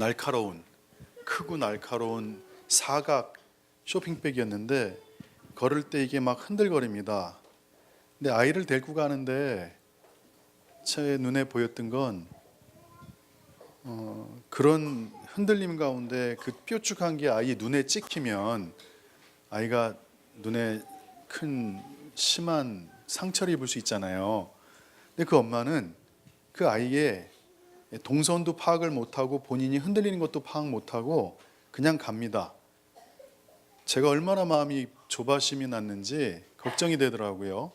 날카로운, 크고 날카로운 사각 쇼핑백이었는데 걸을 때 이게 막 흔들거립니다. 근데 아이를 데리고 가는데 제 눈에 보였던 건 그런 흔들림 가운데 그 뾰족한 게 아이 눈에 찍히면 아이가 눈에 큰 심한 상처를 입을 수 있잖아요. 근데 그 엄마는 그 아이의 동선도 파악을 못하고 본인이 흔들리는 것도 파악 못하고 그냥 갑니다. 제가 얼마나 마음이 조바심이 났는지 걱정이 되더라고요.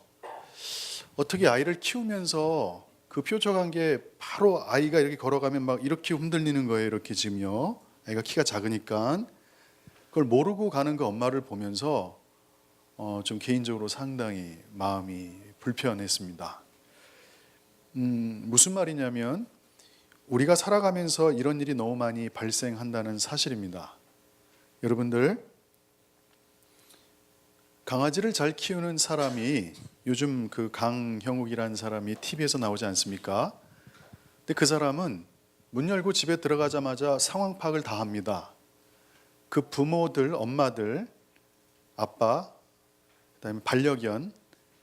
어떻게 아이를 키우면서 그 뾰족한 게 바로 아이가 이렇게 걸어가면 막 이렇게 흔들리는 거예요. 이렇게 지금요. 아이가 키가 작으니까 그걸 모르고 가는 그 엄마를 보면서 좀 개인적으로 상당히 마음이 불편했습니다. 무슨 말이냐면 우리가 살아가면서 이런 일이 너무 많이 발생한다는 사실입니다. 여러분들, 강아지를 잘 키우는 사람이 요즘 그 강형욱이라는 사람이 TV에서 나오지 않습니까? 근데 그 사람은 문 열고 집에 들어가자마자 상황 파악을 다 합니다. 그 부모들, 엄마들, 아빠, 그다음에 반려견,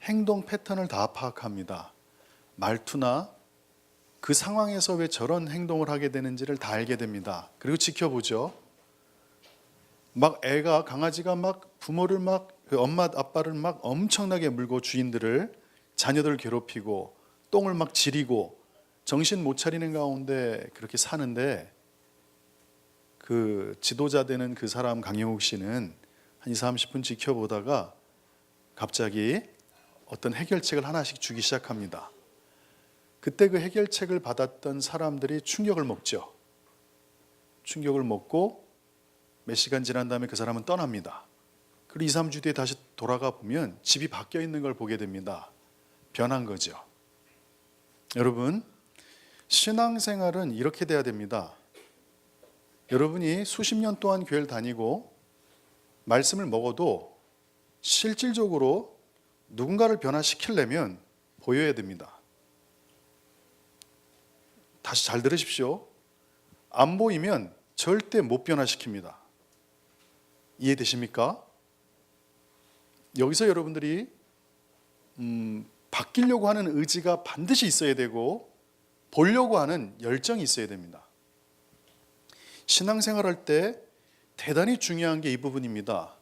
행동 패턴을 다 파악합니다. 말투나 그 상황에서 왜 저런 행동을 하게 되는지를 다 알게 됩니다. 그리고 지켜보죠. 막 애가 강아지가 막 부모를 막 그 엄마 아빠를 막 엄청나게 물고 주인들을 자녀들을 괴롭히고 똥을 막 지리고 정신 못 차리는 가운데 그렇게 사는데 그 지도자 되는 그 사람 강영욱 씨는 한 20, 30분 지켜보다가 갑자기 어떤 해결책을 하나씩 주기 시작합니다. 그때 그 해결책을 받았던 사람들이 충격을 먹죠. 충격을 먹고 몇 시간 지난 다음에 그 사람은 떠납니다. 그리고 2, 3주 뒤에 다시 돌아가 보면 집이 바뀌어 있는 걸 보게 됩니다. 변한 거죠. 여러분, 신앙생활은 이렇게 돼야 됩니다. 여러분이 수십 년 동안 교회를 다니고 말씀을 먹어도 실질적으로 누군가를 변화시키려면 보여야 됩니다. 다시 잘 들으십시오. 안 보이면 절대 못 변화시킵니다. 이해되십니까? 여기서 여러분들이 바뀌려고 하는 의지가 반드시 있어야 되고 보려고 하는 열정이 있어야 됩니다. 신앙생활할 때 대단히 중요한 게 이 부분입니다.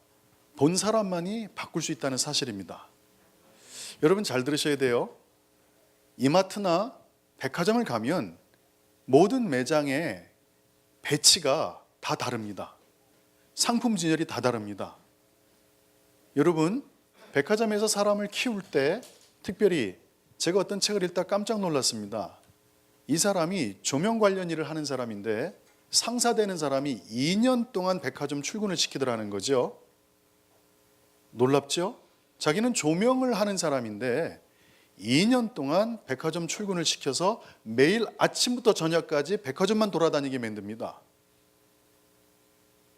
본 사람만이 바꿀 수 있다는 사실입니다. 여러분 잘 들으셔야 돼요. 이마트나 백화점을 가면 모든 매장의 배치가 다 다릅니다. 상품 진열이 다 다릅니다. 여러분, 백화점에서 사람을 키울 때 특별히 제가 어떤 책을 읽다 깜짝 놀랐습니다. 이 사람이 조명 관련 일을 하는 사람인데 상사되는 사람이 2년 동안 백화점 출근을 시키더라는 거죠. 놀랍죠? 자기는 조명을 하는 사람인데 2년 동안 백화점 출근을 시켜서 매일 아침부터 저녁까지 백화점만 돌아다니게 만듭니다.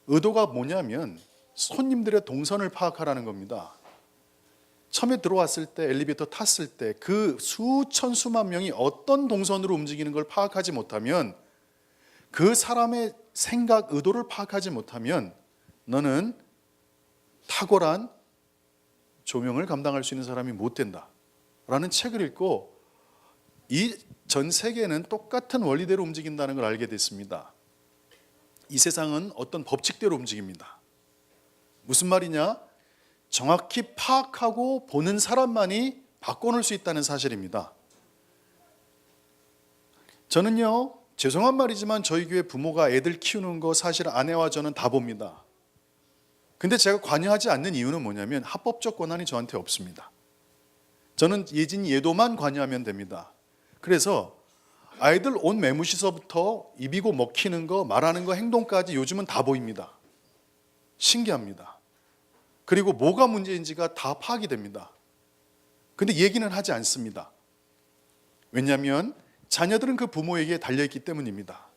의도가 뭐냐면 손님들의 동선을 파악하라는 겁니다. 처음에 들어왔을 때 엘리베이터 탔을 때 그 수천 수만 명이 어떤 동선으로 움직이는 걸 파악하지 못하면 그 사람의 생각, 의도를 파악하지 못하면 너는 탁월한 조명을 감당할 수 있는 사람이 못 된다 라는 책을 읽고 이 전 세계는 똑같은 원리대로 움직인다는 걸 알게 됐습니다. 이 세상은 어떤 법칙대로 움직입니다. 무슨 말이냐? 정확히 파악하고 보는 사람만이 바꿔놓을 수 있다는 사실입니다. 저는요, 죄송한 말이지만 저희 교회 부모가 애들 키우는 거 사실 아내와 저는 다 봅니다. 근데 제가 관여하지 않는 이유는 뭐냐면 합법적 권한이 저한테 없습니다. 저는 예진 예도만 관여하면 됩니다. 그래서 아이들 옷 매무시서부터 입이고 먹히는 거, 말하는 거, 행동까지 요즘은 다 보입니다. 신기합니다. 그리고 뭐가 문제인지가 다 파악이 됩니다. 근데 얘기는 하지 않습니다. 왜냐하면 자녀들은 그 부모에게 달려있기 때문입니다.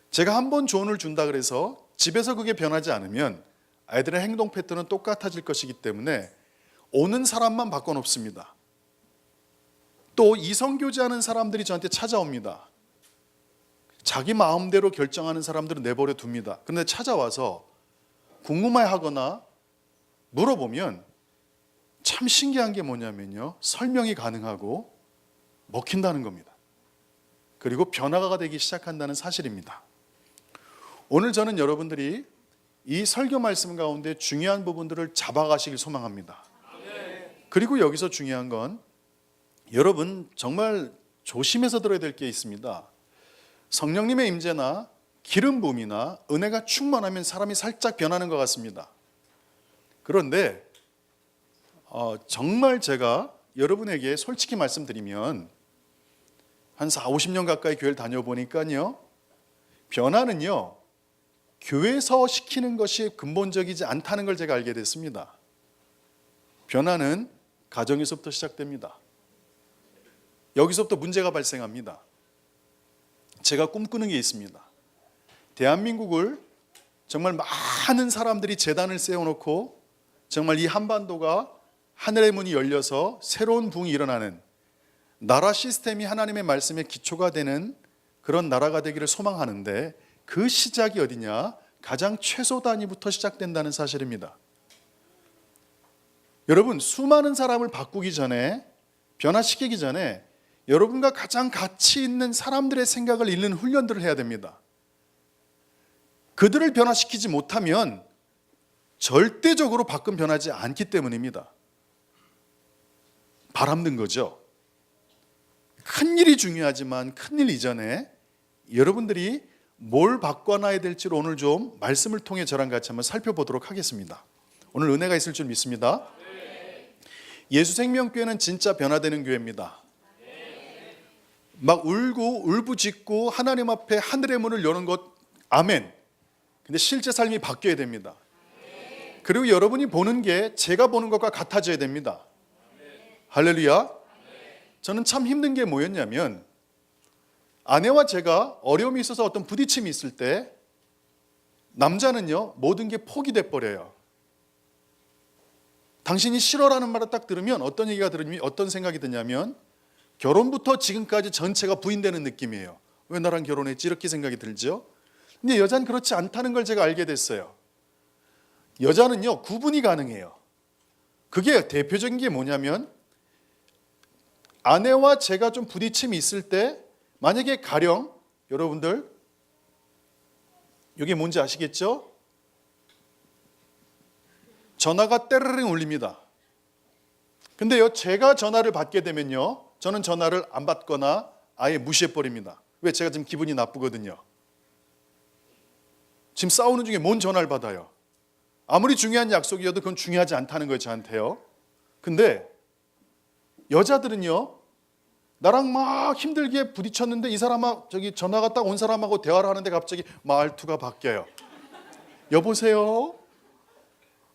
제가 한 번 조언을 준다 그래서 집에서 그게 변하지 않으면 아이들의 행동 패턴은 똑같아질 것이기 때문에 오는 사람만 바꿔놓습니다. 또 이성교제하는 사람들이 저한테 찾아옵니다. 자기 마음대로 결정하는 사람들은 내버려 둡니다. 그런데 찾아와서 궁금해하거나 물어보면 참 신기한 게 뭐냐면요, 설명이 가능하고 먹힌다는 겁니다. 그리고 변화가 되기 시작한다는 사실입니다. 오늘 저는 여러분들이 이 설교 말씀 가운데 중요한 부분들을 잡아가시길 소망합니다. 그리고 여기서 중요한 건 여러분 정말 조심해서 들어야 될 게 있습니다. 성령님의 임재나 기름 부음이나 은혜가 충만하면 사람이 살짝 변하는 것 같습니다. 그런데 정말 제가 여러분에게 솔직히 말씀드리면 한 40-50년 가까이 교회를 다녀보니까요, 변화는요 교회에서 시키는 것이 근본적이지 않다는 걸 제가 알게 됐습니다. 변화는 가정에서부터 시작됩니다. 여기서부터 문제가 발생합니다. 제가 꿈꾸는 게 있습니다. 대한민국을 정말 많은 사람들이 재단을 세워놓고 정말 이 한반도가 하늘의 문이 열려서 새로운 부흥이 일어나는 나라 시스템이 하나님의 말씀에 기초가 되는 그런 나라가 되기를 소망하는데, 그 시작이 어디냐? 가장 최소 단위부터 시작된다는 사실입니다. 여러분, 수많은 사람을 바꾸기 전에, 변화시키기 전에 여러분과 가장 가치 있는 사람들의 생각을 읽는 훈련들을 해야 됩니다. 그들을 변화시키지 못하면 절대적으로 밖은 변하지 않기 때문입니다. 바람든 거죠. 큰 일이 중요하지만 큰 일 이전에 여러분들이 뭘 바꿔놔야 될지를 오늘 좀 말씀을 통해 저랑 같이 한번 살펴보도록 하겠습니다. 오늘 은혜가 있을 줄 믿습니다. 예수생명교회는 진짜 변화되는 교회입니다. 막 울고 울부짖고 하나님 앞에 하늘의 문을 여는 것, 아멘. 근데 실제 삶이 바뀌어야 됩니다. 그리고 여러분이 보는 게 제가 보는 것과 같아져야 됩니다. 할렐루야. 저는 참 힘든 게 뭐였냐면, 아내와 제가 어려움이 있어서 어떤 부딪힘이 있을 때 남자는요 모든 게 포기돼 버려요. 당신이 싫어라는 말을 딱 들으면 어떤 생각이 드냐면, 결혼부터 지금까지 전체가 부인되는 느낌이에요. 왜 나랑 결혼했지? 이렇게 생각이 들죠. 근데 여자는 그렇지 않다는 걸 제가 알게 됐어요. 여자는요 구분이 가능해요. 그게 대표적인 게 뭐냐면, 아내와 제가 좀 부딪힘이 있을 때 만약에 가령 여러분들 이게 뭔지 아시겠죠? 전화가 때르릉 울립니다. 근데요 제가 전화를 받게 되면요 저는 전화를 안 받거나 아예 무시해버립니다. 왜? 제가 지금 기분이 나쁘거든요. 지금 싸우는 중에 뭔 전화를 받아요? 아무리 중요한 약속이어도 그건 중요하지 않다는 거예요, 저한테요. 근데 여자들은요 나랑 막 힘들게 부딪혔는데 이 사람아 저기 전화가 딱 온 사람하고 대화를 하는데 갑자기 말투가 바뀌어요. 여보세요?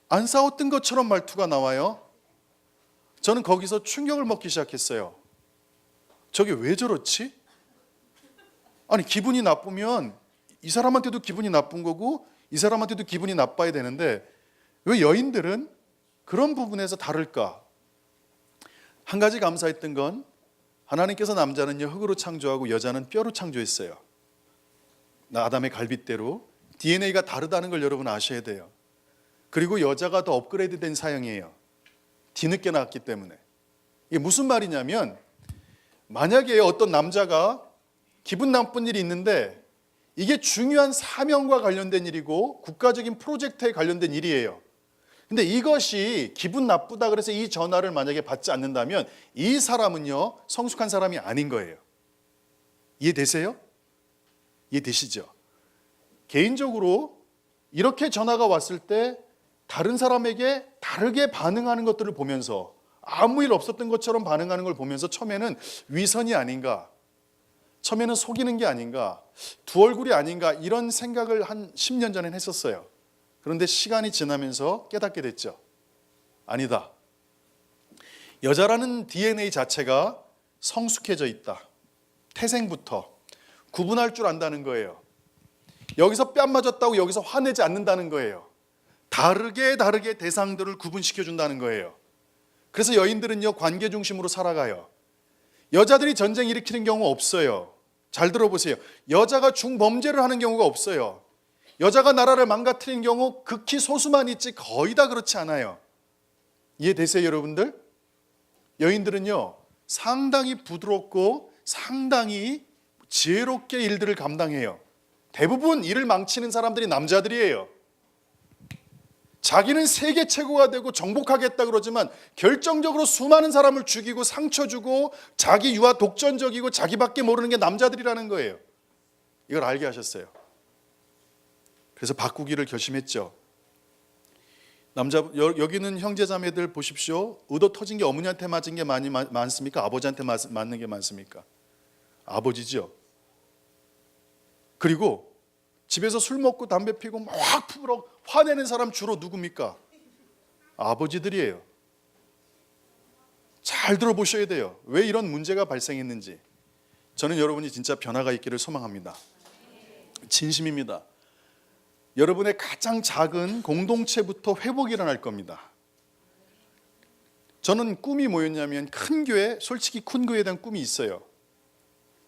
안 싸웠던 것처럼 말투가 나와요. 저는 거기서 충격을 먹기 시작했어요. 저게 왜 저렇지? 아니 기분이 나쁘면 이 사람한테도 기분이 나쁜 거고 이 사람한테도 기분이 나빠야 되는데 왜 여인들은 그런 부분에서 다를까? 한 가지 감사했던 건 하나님께서 남자는요 흙으로 창조하고 여자는 뼈로 창조했어요. 아담의 갈빗대로 DNA가 다르다는 걸 여러분 아셔야 돼요. 그리고 여자가 더 업그레이드된 사형이에요. 뒤늦게 나왔기 때문에. 이게 무슨 말이냐면, 만약에 어떤 남자가 기분 나쁜 일이 있는데 이게 중요한 사명과 관련된 일이고 국가적인 프로젝트에 관련된 일이에요. 근데 이것이 기분 나쁘다 그래서 이 전화를 만약에 받지 않는다면 이 사람은요 성숙한 사람이 아닌 거예요. 이해되세요? 이해되시죠? 개인적으로 이렇게 전화가 왔을 때 다른 사람에게 다르게 반응하는 것들을 보면서, 아무 일 없었던 것처럼 반응하는 걸 보면서 처음에는 위선이 아닌가, 처음에는 속이는 게 아닌가, 두 얼굴이 아닌가, 이런 생각을 한 10년 전엔 했었어요. 그런데 시간이 지나면서 깨닫게 됐죠. 아니다. 여자라는 DNA 자체가 성숙해져 있다. 태생부터 구분할 줄 안다는 거예요. 여기서 뺨 맞았다고 여기서 화내지 않는다는 거예요. 다르게 대상들을 구분시켜 준다는 거예요. 그래서 여인들은요 관계 중심으로 살아가요. 여자들이 전쟁 일으키는 경우 없어요. 잘 들어보세요. 여자가 중범죄를 하는 경우가 없어요. 여자가 나라를 망가뜨린 경우 극히 소수만 있지 거의 다 그렇지 않아요. 이해되세요, 여러분들? 여인들은요, 상당히 부드럽고 상당히 지혜롭게 일들을 감당해요. 대부분 일을 망치는 사람들이 남자들이에요. 자기는 세계 최고가 되고 정복하겠다 그러지만 결정적으로 수많은 사람을 죽이고 상처 주고 자기 유아 독전적이고 자기밖에 모르는 게 남자들이라는 거예요. 이걸 알게 하셨어요. 그래서 바꾸기를 결심했죠. 여기는 형제자매들 보십시오. 의도 터진 게 어머니한테 맞은 게 많습니까? 아버지한테 맞는 게 많습니까? 아버지죠. 그리고 집에서 술 먹고 담배 피고 막 풀어 화내는 사람 주로 누굽니까? 아버지들이에요. 잘 들어보셔야 돼요. 왜 이런 문제가 발생했는지. 저는 여러분이 진짜 변화가 있기를 소망합니다. 진심입니다. 여러분의 가장 작은 공동체부터 회복이 일어날 겁니다. 저는 꿈이 뭐였냐면 큰 교회, 솔직히 큰 교회에 대한 꿈이 있어요.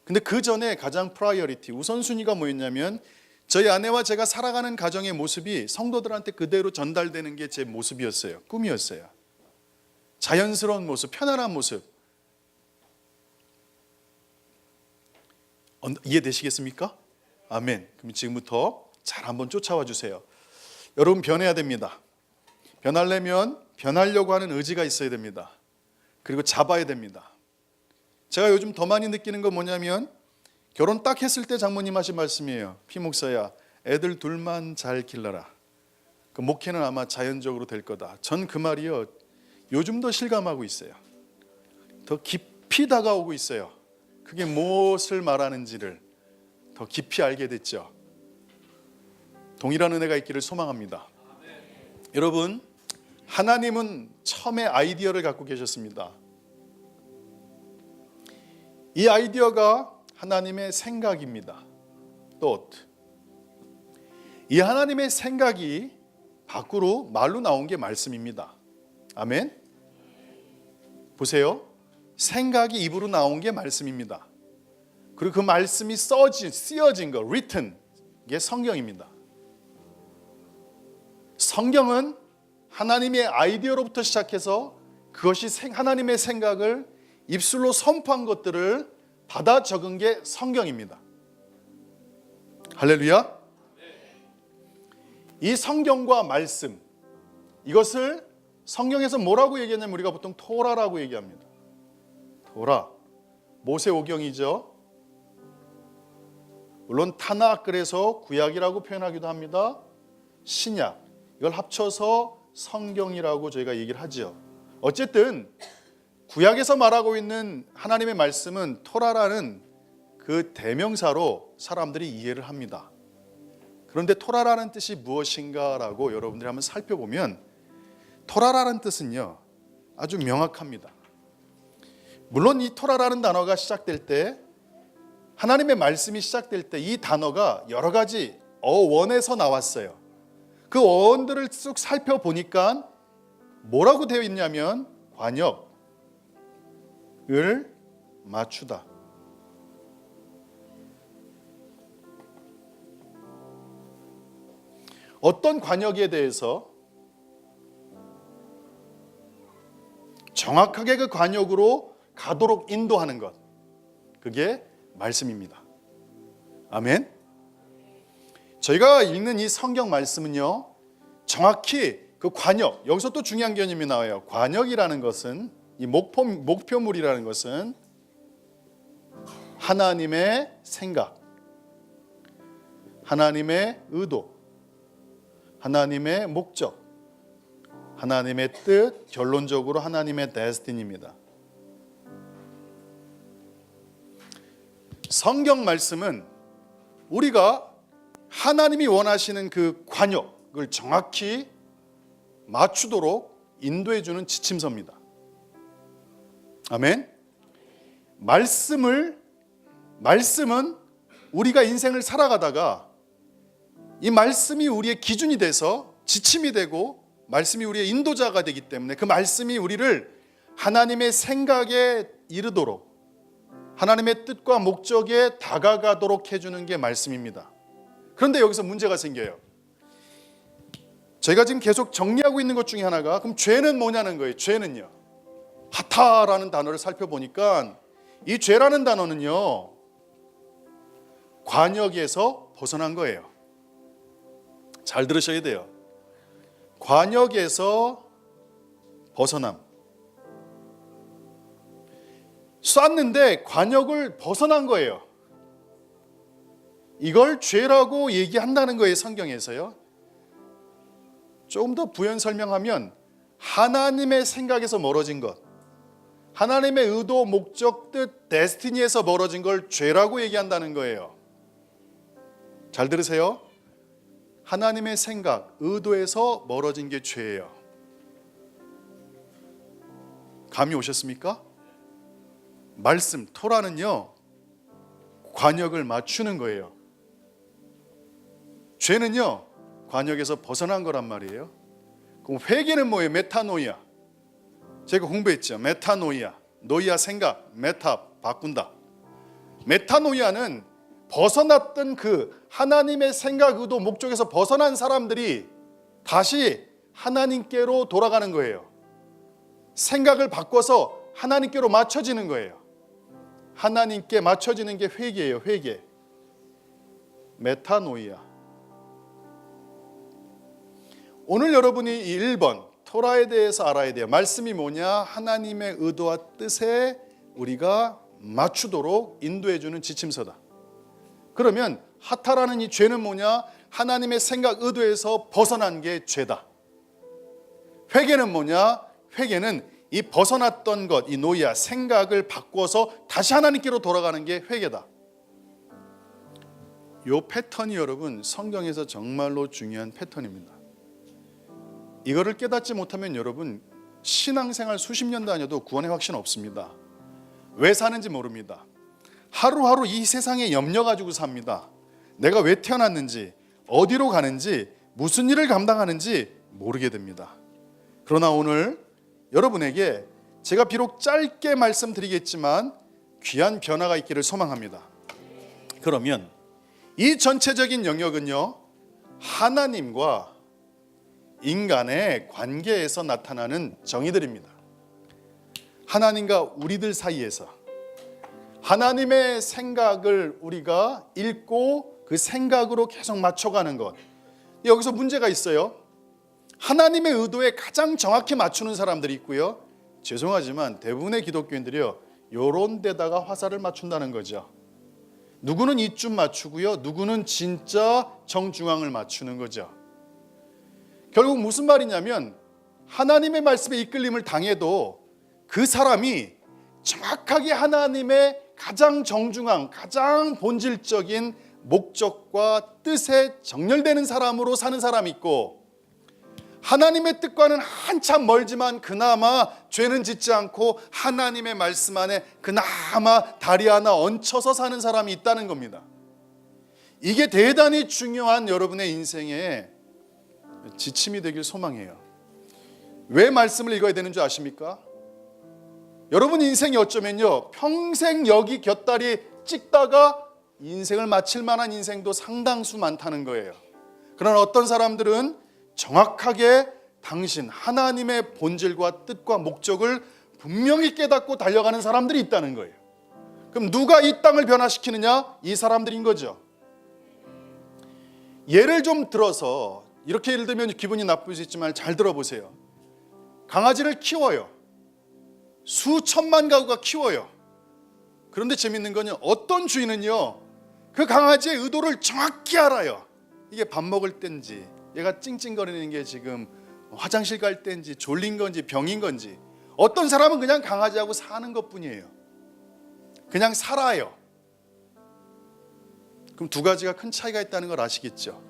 근데 그 전에 가장 프라이어리티, 우선순위가 뭐였냐면 저희 아내와 제가 살아가는 가정의 모습이 성도들한테 그대로 전달되는 게 제 모습이었어요. 꿈이었어요. 자연스러운 모습, 편안한 모습. 이해되시겠습니까? 아멘. 그럼 지금부터 잘 한번 쫓아와 주세요. 여러분 변해야 됩니다. 변하려면 변하려고 하는 의지가 있어야 됩니다. 그리고 잡아야 됩니다. 제가 요즘 더 많이 느끼는 건 뭐냐면 결혼 딱 했을 때 장모님 하신 말씀이에요. 피목사야, 애들 둘만 잘 길러라. 그 목회는 아마 자연적으로 될 거다. 전 그 말이요, 요즘도 실감하고 있어요. 더 깊이 다가오고 있어요. 그게 무엇을 말하는지를 더 깊이 알게 됐죠. 동일한 은혜가 있기를 소망합니다. 여러분, 하나님은 처음에 아이디어를 갖고 계셨습니다. 이 아이디어가 하나님의 생각입니다. 이 하나님의 생각이 밖으로 말로 나온 게 말씀입니다. 아멘. 보세요. 생각이 입으로 나온 게 말씀입니다. 그리고 그 말씀이 쓰여진 거, written, 이게 성경입니다. 성경은 하나님의 아이디어로부터 시작해서 그것이 하나님의 생각을 입술로 선포한 것들을 받아 적은 게 성경입니다. 할렐루야. 이 성경과 말씀, 이것을 성경에서 뭐라고 얘기하냐면 우리가 보통 토라라고 얘기합니다. 토라, 모세오경이죠. 물론 타낙, 그래서 구약이라고 표현하기도 합니다. 신약, 이걸 합쳐서 성경이라고 저희가 얘기를 하죠. 어쨌든 구약에서 말하고 있는 하나님의 말씀은 토라라는 그 대명사로 사람들이 이해를 합니다. 그런데 토라라는 뜻이 무엇인가라고 여러분들이 한번 살펴보면 토라라는 뜻은요, 아주 명확합니다. 물론 이 토라라는 단어가 시작될 때, 하나님의 말씀이 시작될 때 이 단어가 여러 가지 어원에서 나왔어요. 그 어원들을 쭉 살펴보니까 뭐라고 되어 있냐면 관역을 맞추다. 어떤 관역에 대해서 정확하게 그 관역으로 가도록 인도하는 것, 그게 말씀입니다. 아멘. 저희가 읽는 이 성경 말씀은요, 정확히 그 관역, 여기서 또 중요한 개념이 나와요. 관역이라는 것은, 이 목표물이라는 것은 하나님의 생각, 하나님의 의도, 하나님의 목적, 하나님의 뜻, 결론적으로 하나님의 데스티니입니다. 성경 말씀은 우리가 하나님이 원하시는 그 관역을 정확히 맞추도록 인도해 주는 지침서입니다. 아멘. 말씀은 우리가 인생을 살아가다가 이 말씀이 우리의 기준이 돼서 지침이 되고 말씀이 우리의 인도자가 되기 때문에 그 말씀이 우리를 하나님의 생각에 이르도록, 하나님의 뜻과 목적에 다가가도록 해주는 게 말씀입니다. 그런데 여기서 문제가 생겨요. 저희가 지금 계속 정리하고 있는 것 중에 하나가 그럼 죄는 뭐냐는 거예요. 죄는요. 하타라는 단어를 살펴보니까 이 죄라는 단어는요, 관역에서 벗어난 거예요. 잘 들으셔야 돼요. 관역에서 벗어남. 쐈는데 관역을 벗어난 거예요. 이걸 죄라고 얘기한다는 거예요, 성경에서요. 조금 더 부연 설명하면 하나님의 생각에서 멀어진 것, 하나님의 의도, 목적, 뜻, 데스티니에서 멀어진 걸 죄라고 얘기한다는 거예요. 잘 들으세요. 하나님의 생각, 의도에서 멀어진 게 죄예요. 감이 오셨습니까? 말씀, 토라는요, 관역을 맞추는 거예요. 죄는요, 관역에서 벗어난 거란 말이에요. 그럼 회개는 뭐예요? 메타노이아. 제가 공부했죠. 메타노이아, 노이아 생각, 메타 바꾼다. 메타노이아는 벗어났던 그 하나님의 생각, 의도, 목적에서 벗어난 사람들이 다시 하나님께로 돌아가는 거예요. 생각을 바꿔서 하나님께로 맞춰지는 거예요. 하나님께 맞춰지는 게 회개예요. 회개. 메타노이아. 오늘 여러분이 이 1번 토라에 대해서 알아야 돼요. 말씀이 뭐냐? 하나님의 의도와 뜻에 우리가 맞추도록 인도해 주는 지침서다. 그러면 하타라는 이 죄는 뭐냐? 하나님의 생각, 의도에서 벗어난 게 죄다. 회개는 뭐냐? 회개는 이 벗어났던 것, 이 노이아, 생각을 바꿔서 다시 하나님께로 돌아가는 게 회개다. 이 패턴이 여러분 성경에서 정말로 중요한 패턴입니다. 이거를 깨닫지 못하면 여러분 신앙생활 수십 년 다녀도 구원의 확신 없습니다. 왜 사는지 모릅니다. 하루하루 이 세상에 염려 가지고 삽니다. 내가 왜 태어났는지, 어디로 가는지, 무슨 일을 감당하는지 모르게 됩니다. 그러나 오늘 여러분에게 제가 비록 짧게 말씀드리겠지만 귀한 변화가 있기를 소망합니다. 그러면 이 전체적인 영역은요, 하나님과 인간의 관계에서 나타나는 정의들입니다. 하나님과 우리들 사이에서 하나님의 생각을 우리가 읽고 그 생각으로 계속 맞춰가는 것. 여기서 문제가 있어요. 하나님의 의도에 가장 정확히 맞추는 사람들이 있고요, 죄송하지만 대부분의 기독교인들이요, 요런 데다가 화살을 맞춘다는 거죠. 누구는 이쯤 맞추고요, 누구는 진짜 정중앙을 맞추는 거죠. 결국 무슨 말이냐면 하나님의 말씀에 이끌림을 당해도 그 사람이 정확하게 하나님의 가장 정중앙, 가장 본질적인 목적과 뜻에 정렬되는 사람으로 사는 사람이 있고, 하나님의 뜻과는 한참 멀지만 그나마 죄는 짓지 않고 하나님의 말씀 안에 그나마 다리 하나 얹혀서 사는 사람이 있다는 겁니다. 이게 대단히 중요한 여러분의 인생의 지침이 되길 소망해요. 왜 말씀을 읽어야 되는 줄 아십니까? 여러분 인생이 어쩌면요, 평생 여기 곁다리 찍다가 인생을 마칠 만한 인생도 상당수 많다는 거예요. 그러나 어떤 사람들은 정확하게 당신 하나님의 본질과 뜻과 목적을 분명히 깨닫고 달려가는 사람들이 있다는 거예요. 그럼 누가 이 땅을 변화시키느냐? 이 사람들인 거죠. 예를 좀 들어서, 이렇게 예를 들면 기분이 나쁠 수 있지만 잘 들어보세요. 강아지를 키워요. 수천만 가구가 키워요. 그런데 재밌는 거는 어떤 주인은요, 그 강아지의 의도를 정확히 알아요. 이게 밥 먹을 때인지, 얘가 찡찡거리는 게 지금 화장실 갈 때인지, 졸린 건지, 병인 건지. 어떤 사람은 그냥 강아지하고 사는 것뿐이에요. 그냥 살아요. 그럼 두 가지가 큰 차이가 있다는 걸 아시겠죠?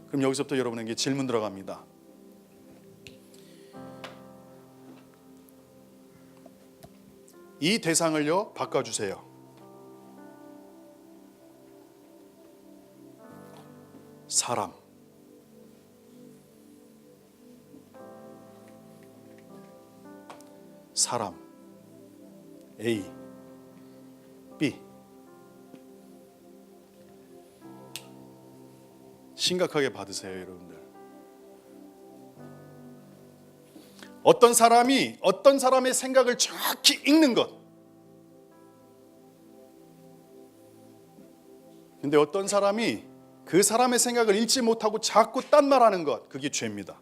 그럼 여기서부터 여러분에게 질문 들어갑니다. 이 대상을요, 바꿔주세요. 사람. 사람 A, B. 심각하게 받으세요, 여러분들. 어떤 사람이 어떤 사람의 생각을 정확히 읽는 것. 근데 어떤 사람이 그 사람의 생각을 읽지 못하고 자꾸 딴 말하는 것, 그게 죄입니다.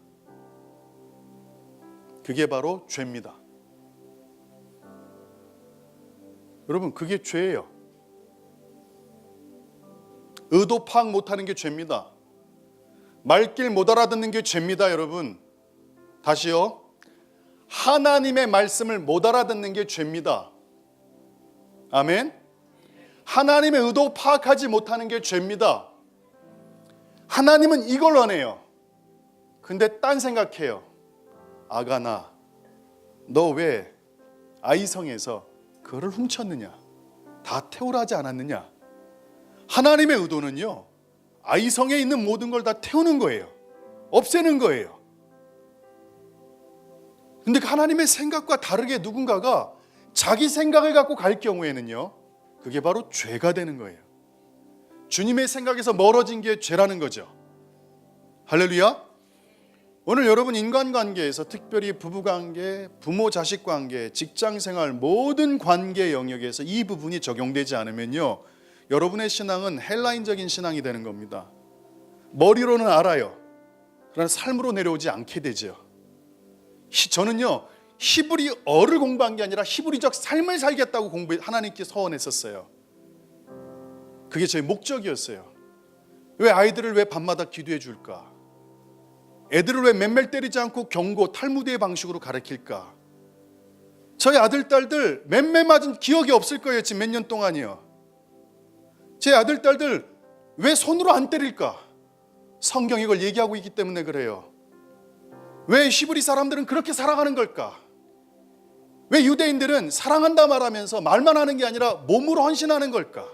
그게 바로 죄입니다. 여러분, 그게 죄예요. 의도 파악 못하는 게 죄입니다. 말길 못 알아듣는 게 죄입니다, 여러분. 다시요. 하나님의 말씀을 못 알아듣는 게 죄입니다. 아멘. 하나님의 의도 파악하지 못하는 게 죄입니다. 하나님은 이걸 원해요. 근데 딴 생각해요. 아가나, 너 왜 아이성에서 그거를 훔쳤느냐? 다 태우라 하지 않았느냐? 하나님의 의도는요, 아이성에 있는 모든 걸 다 태우는 거예요. 없애는 거예요. 근데 하나님의 생각과 다르게 누군가가 자기 생각을 갖고 갈 경우에는요, 그게 바로 죄가 되는 거예요. 주님의 생각에서 멀어진 게 죄라는 거죠. 할렐루야. 오늘 여러분 인간관계에서 특별히 부부관계, 부모-자식 관계, 직장생활 모든 관계 영역에서 이 부분이 적용되지 않으면요, 여러분의 신앙은 헬라인적인 신앙이 되는 겁니다. 머리로는 알아요. 그러나 삶으로 내려오지 않게 되죠. 저는요, 히브리어를 공부한 게 아니라 히브리적 삶을 살겠다고 하나님께 서원했었어요. 그게 저의 목적이었어요. 왜 아이들을 왜 밤마다 기도해 줄까? 애들을 왜 맨날 때리지 않고 경고, 탈무드의 방식으로 가르칠까? 저희 아들, 딸들 맨날 맞은 기억이 없을 거예요. 지금 몇 년 동안이요. 제 아들, 딸들 왜 손으로 안 때릴까? 성경이 이걸 얘기하고 있기 때문에 그래요. 왜 히브리 사람들은 그렇게 살아가는 걸까? 왜 유대인들은 사랑한다 말하면서 말만 하는 게 아니라 몸으로 헌신하는 걸까?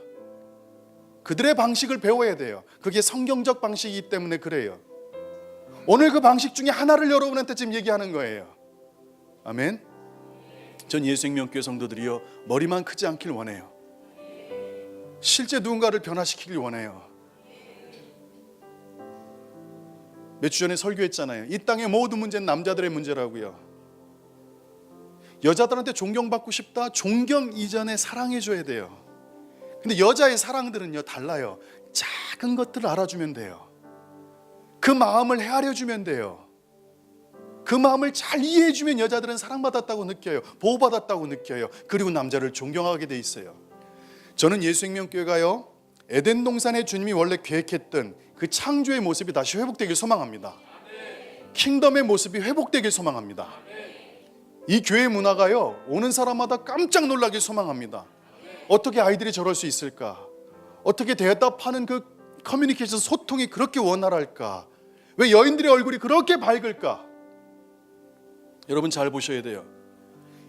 그들의 방식을 배워야 돼요. 그게 성경적 방식이기 때문에 그래요. 오늘 그 방식 중에 하나를 여러분한테 지금 얘기하는 거예요. 아멘. 전 예수생명교회 성도들이요, 머리만 크지 않길 원해요. 실제 누군가를 변화시키길 원해요. 몇 주 전에 설교했잖아요. 이 땅의 모든 문제는 남자들의 문제라고요. 여자들한테 존경받고 싶다? 존경 이전에 사랑해줘야 돼요. 근데 여자의 사랑들은요, 달라요. 작은 것들을 알아주면 돼요. 그 마음을 헤아려주면 돼요. 그 마음을 잘 이해해주면 여자들은 사랑받았다고 느껴요. 보호받았다고 느껴요. 그리고 남자를 존경하게 돼 있어요. 저는 예수생명교회가요, 에덴 동산에 주님이 원래 계획했던 그 창조의 모습이 다시 회복되길 소망합니다. 킹덤의 모습이 회복되길 소망합니다. 이 교회 문화가요, 오는 사람마다 깜짝 놀라길 소망합니다. 어떻게 아이들이 저럴 수 있을까? 어떻게 대답하는 그 커뮤니케이션 소통이 그렇게 원활할까? 왜 여인들의 얼굴이 그렇게 밝을까? 여러분 잘 보셔야 돼요.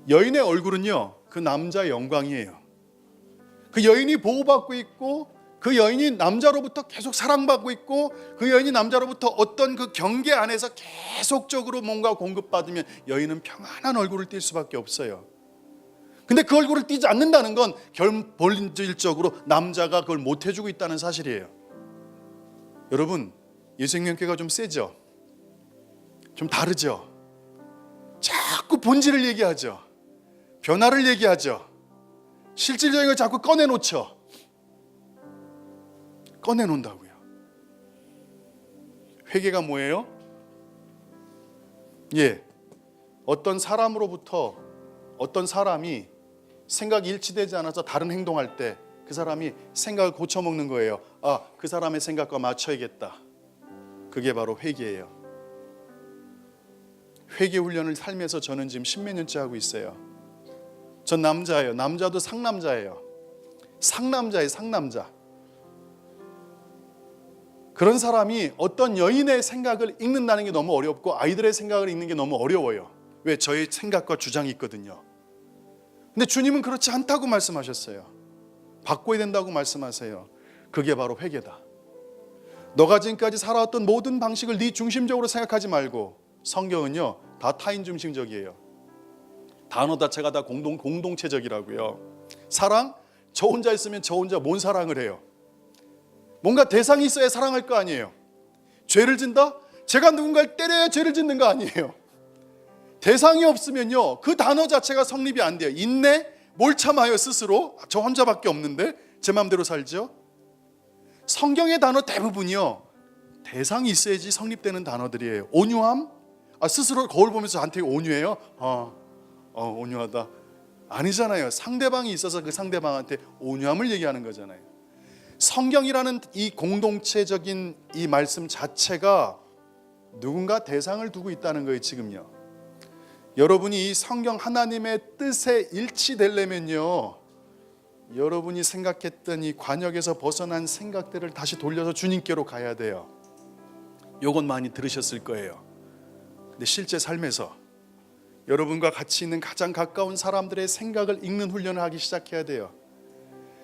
여인의 얼굴은요, 그 남자의 영광이에요. 그 여인이 보호받고 있고, 그 여인이 남자로부터 계속 사랑받고 있고, 그 여인이 남자로부터 어떤 그 경계 안에서 계속적으로 뭔가 공급받으면 여인은 평안한 얼굴을 띌 수밖에 없어요. 근데 그 얼굴을 띄지 않는다는 건 본질적으로 남자가 그걸 못 해주고 있다는 사실이에요. 여러분, 예수생명교회가 좀 세죠? 좀 다르죠? 자꾸 본질을 얘기하죠. 변화를 얘기하죠. 실질적인 걸 자꾸 꺼내놓죠. 꺼내놓는다고요. 회개가 뭐예요? 어떤 사람으로부터 어떤 사람이 생각이 일치되지 않아서 다른 행동할 때 그 사람이 생각을 고쳐먹는 거예요. 그 사람의 생각과 맞춰야겠다. 그게 바로 회개예요. 회개 훈련을 삶에서 저는 지금 10몇 년째 하고 있어요. 전 남자예요. 남자도 상남자예요. 상남자예요. 상남자. 그런 사람이 어떤 여인의 생각을 읽는다는 게 너무 어렵고 아이들의 생각을 읽는 게 너무 어려워요. 왜? 저의 생각과 주장이 있거든요. 근데 주님은 그렇지 않다고 말씀하셨어요. 바꿔야 된다고 말씀하세요. 그게 바로 회개다. 너가 지금까지 살아왔던 모든 방식을 네 중심적으로 생각하지 말고, 성경은요 다 타인 중심적이에요. 단어 자체가 다 공동체적이라고요. 사랑, 저 혼자 있으면 저 혼자 뭔 사랑을 해요? 뭔가 대상이 있어야 사랑할 거 아니에요. 죄를 짓다? 제가 누군가를 때려야 죄를 짓는 거 아니에요. 대상이 없으면요, 그 단어 자체가 성립이 안 돼요. 인내? 뭘 참아요 스스로? 저 혼자밖에 없는데 제 마음대로 살죠. 성경의 단어 대부분이요, 대상이 있어야지 성립되는 단어들이에요. 온유함? 스스로 거울 보면서 저한테 온유해요? 온유하다. 아니잖아요. 상대방이 있어서 그 상대방한테 온유함을 얘기하는 거잖아요. 성경이라는 이 공동체적인 이 말씀 자체가 누군가 대상을 두고 있다는 거예요. 지금요, 여러분이 이 성경 하나님의 뜻에 일치되려면요, 여러분이 생각했던 이 관역에서 벗어난 생각들을 다시 돌려서 주님께로 가야 돼요. 요건 많이 들으셨을 거예요. 근데 실제 삶에서 여러분과 같이 있는 가장 가까운 사람들의 생각을 읽는 훈련을 하기 시작해야 돼요.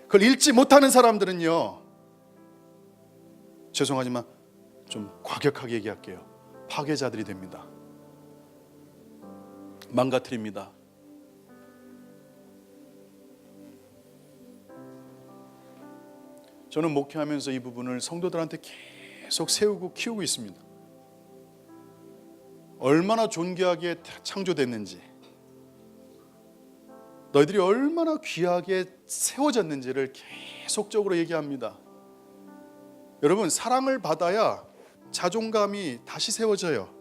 그걸 읽지 못하는 사람들은요, 죄송하지만 좀 과격하게 얘기할게요, 파괴자들이 됩니다. 망가뜨립니다. 저는 목회하면서 이 부분을 성도들한테 계속 세우고 키우고 있습니다. 얼마나 존귀하게 창조됐는지, 너희들이 얼마나 귀하게 세워졌는지를 계속적으로 얘기합니다. 여러분, 사랑을 받아야 자존감이 다시 세워져요.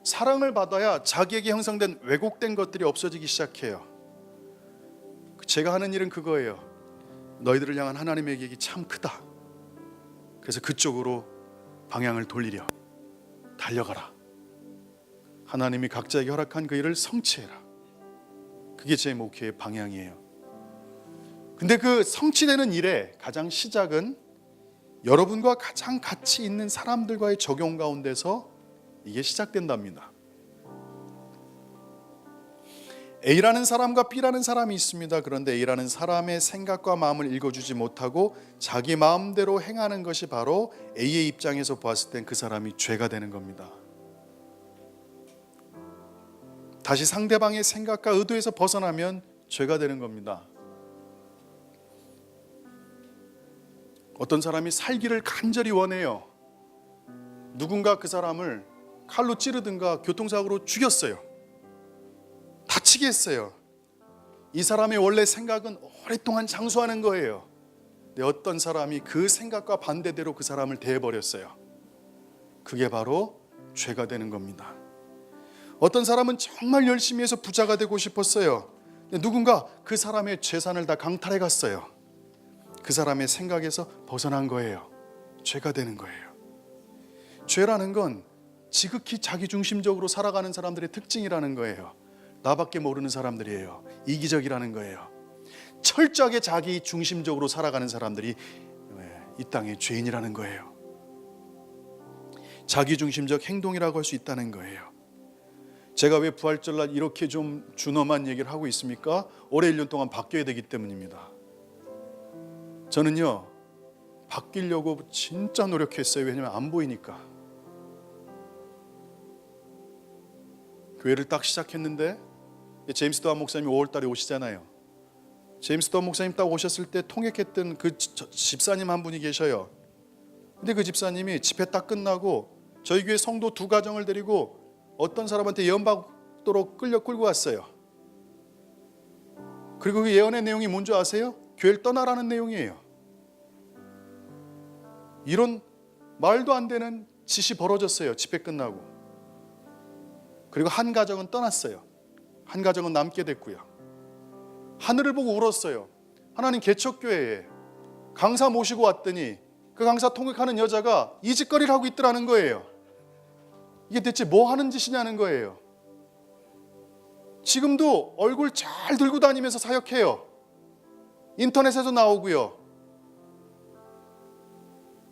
사랑을 받아야 자기에게 형성된 왜곡된 것들이 없어지기 시작해요. 제가 하는 일은 그거예요. 너희들을 향한 하나님의 계획이 참 크다. 그래서 그쪽으로 방향을 돌리려 달려가라. 하나님이 각자에게 허락한 그 일을 성취해라. 그게 제 목회의 방향이에요. 근데 그 성취되는 일의 가장 시작은 여러분과 가장 같이 있는 사람들과의 적용 가운데서 이게 시작된답니다. A라는 사람과 B라는 사람이 있습니다. 그런데 A라는 사람의 생각과 마음을 읽어주지 못하고 자기 마음대로 행하는 것이 바로 A의 입장에서 보았을 땐 그 사람이 죄가 되는 겁니다. 다시 상대방의 생각과 의도에서 벗어나면 죄가 되는 겁니다. 어떤 사람이 살기를 간절히 원해요. 누군가 그 사람을 칼로 찌르든가 교통사고로 죽였어요. 다치게 했어요. 이 사람의 원래 생각은 오랫동안 장수하는 거예요. 근데 어떤 사람이 그 생각과 반대대로 그 사람을 대해버렸어요. 그게 바로 죄가 되는 겁니다. 어떤 사람은 정말 열심히 해서 부자가 되고 싶었어요. 근데 누군가 그 사람의 재산을 다 강탈해 갔어요. 그 사람의 생각에서 벗어난 거예요. 죄가 되는 거예요. 죄라는 건 지극히 자기중심적으로 살아가는 사람들의 특징이라는 거예요. 나밖에 모르는 사람들이에요. 이기적이라는 거예요. 철저하게 자기중심적으로 살아가는 사람들이 이 땅의 죄인이라는 거예요. 자기중심적 행동이라고 할 수 있다는 거예요. 제가 왜 부활절날 이렇게 좀 준엄한 얘기를 하고 있습니까? 올해 1년 동안 바뀌어야 되기 때문입니다. 저는요, 바뀌려고 진짜 노력했어요. 왜냐하면 안 보이니까. 교회를 딱 시작했는데 제임스 더한 목사님이 5월 달에 오시잖아요. 제임스 더한 목사님 딱 오셨을 때 통역했던 그 집사님 한 분이 계셔요. 근데 그 집사님이 집회 딱 끝나고 저희 교회 성도 2가정을 데리고 어떤 사람한테 예언받도록 끌고 왔어요. 그리고 그 예언의 내용이 뭔지 아세요? 교회를 떠나라는 내용이에요. 이런 말도 안 되는 짓이 벌어졌어요. 집회 끝나고. 그리고 한 가정은 떠났어요. 한 가정은 남게 됐고요. 하늘을 보고 울었어요. 하나님, 개척교회에 강사 모시고 왔더니 그 강사 통역하는 여자가 이 짓거리를 하고 있더라는 거예요. 이게 대체 뭐 하는 짓이냐는 거예요. 지금도 얼굴 잘 들고 다니면서 사역해요. 인터넷에도 나오고요.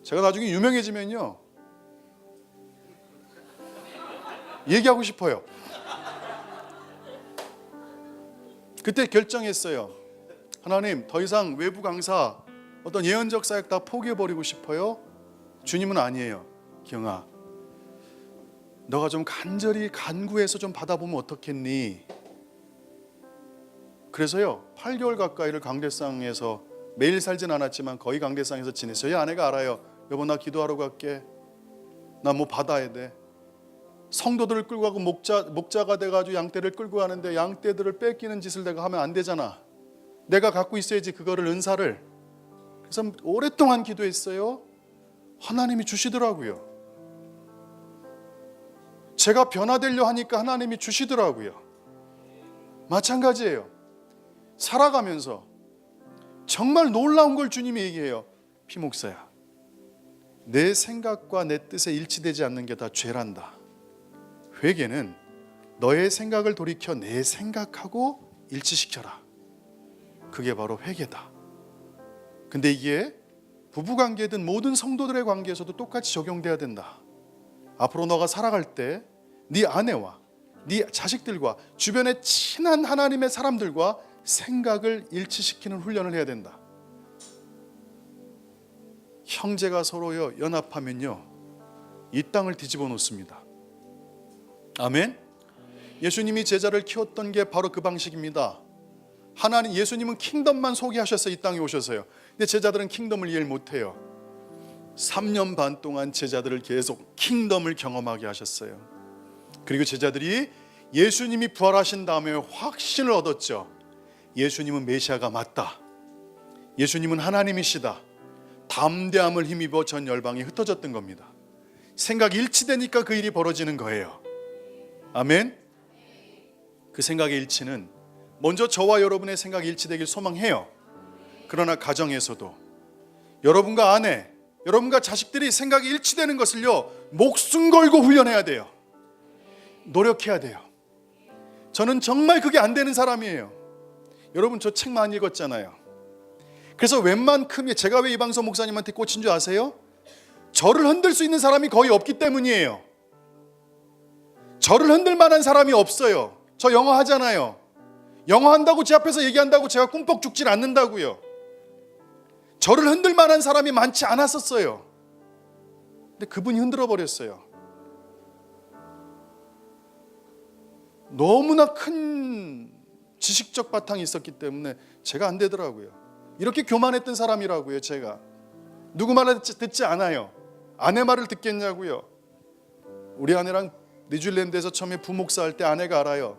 제가 나중에 유명해지면요, 얘기하고 싶어요. 그때 결정했어요. 하나님, 더 이상 외부 강사, 어떤 예언적 사역 다 포기해버리고 싶어요. 주님은 아니에요. 기영아, 너가 좀 간절히 간구해서 좀 받아보면 어떻겠니? 그래서요 8개월 가까이를 강대상에서 매일 살진 않았지만 거의 강대상에서 지냈어요. 저희 아내가 알아요. 여보 나 기도하러 갈게. 나 뭐 받아야 돼. 성도들을 끌고 가고 목자가 돼가지고 양떼를 끌고 가는데 양떼들을 뺏기는 짓을 내가 하면 안 되잖아. 내가 갖고 있어야지 그거를 은사를. 그래서 오랫동안 기도했어요. 하나님이 주시더라고요. 제가 변화되려 하니까 하나님이 주시더라고요. 마찬가지예요. 살아가면서 정말 놀라운 걸 주님이 얘기해요. 피목사야, 내 생각과 내 뜻에 일치되지 않는 게 다 죄란다. 회개는 너의 생각을 돌이켜 내 생각하고 일치시켜라. 그게 바로 회개다. 근데 이게 부부관계든 모든 성도들의 관계에서도 똑같이 적용돼야 된다. 앞으로 너가 살아갈 때 네 아내와 네 자식들과 주변의 친한 하나님의 사람들과 생각을 일치시키는 훈련을 해야 된다. 형제가 서로요 연합하면요 이 땅을 뒤집어 놓습니다. 아멘. 예수님이 제자를 키웠던 게 바로 그 방식입니다. 예수님은 킹덤만 소개하셔서 이 땅에 오셔서요. 근데 제자들은 킹덤을 이해를 못해요. 3년 반 동안 제자들을 계속 킹덤을 경험하게 하셨어요. 그리고 제자들이 예수님이 부활하신 다음에 확신을 얻었죠. 예수님은 메시아가 맞다. 예수님은 하나님이시다. 담대함을 힘입어 전 열방이 흩어졌던 겁니다. 생각이 일치되니까 그 일이 벌어지는 거예요. 아멘. 그 생각의 일치는 먼저 저와 여러분의 생각이 일치되길 소망해요. 그러나 가정에서도 여러분과 아내, 여러분과 자식들이 생각이 일치되는 것을요 목숨 걸고 훈련해야 돼요. 노력해야 돼요. 저는 정말 그게 안 되는 사람이에요. 여러분 저 책 많이 읽었잖아요. 그래서 웬만큼의 제가 왜 이방서 목사님한테 꽂힌 줄 아세요? 저를 흔들 수 있는 사람이 거의 없기 때문이에요. 저를 흔들 만한 사람이 없어요. 저 영어 하잖아요. 영어 한다고 제 앞에서 얘기한다고 제가 꿈뻑 죽질 않는다고요. 저를 흔들 만한 사람이 많지 않았었어요. 근데 그분이 흔들어 버렸어요. 너무나 큰 지식적 바탕이 있었기 때문에 제가 안 되더라고요. 이렇게 교만했던 사람이라고요. 제가 누구 말을 듣지 않아요. 아내 말을 듣겠냐고요. 우리 아내랑 뉴질랜드에서 처음에 부목사 할 때 아내가 알아요.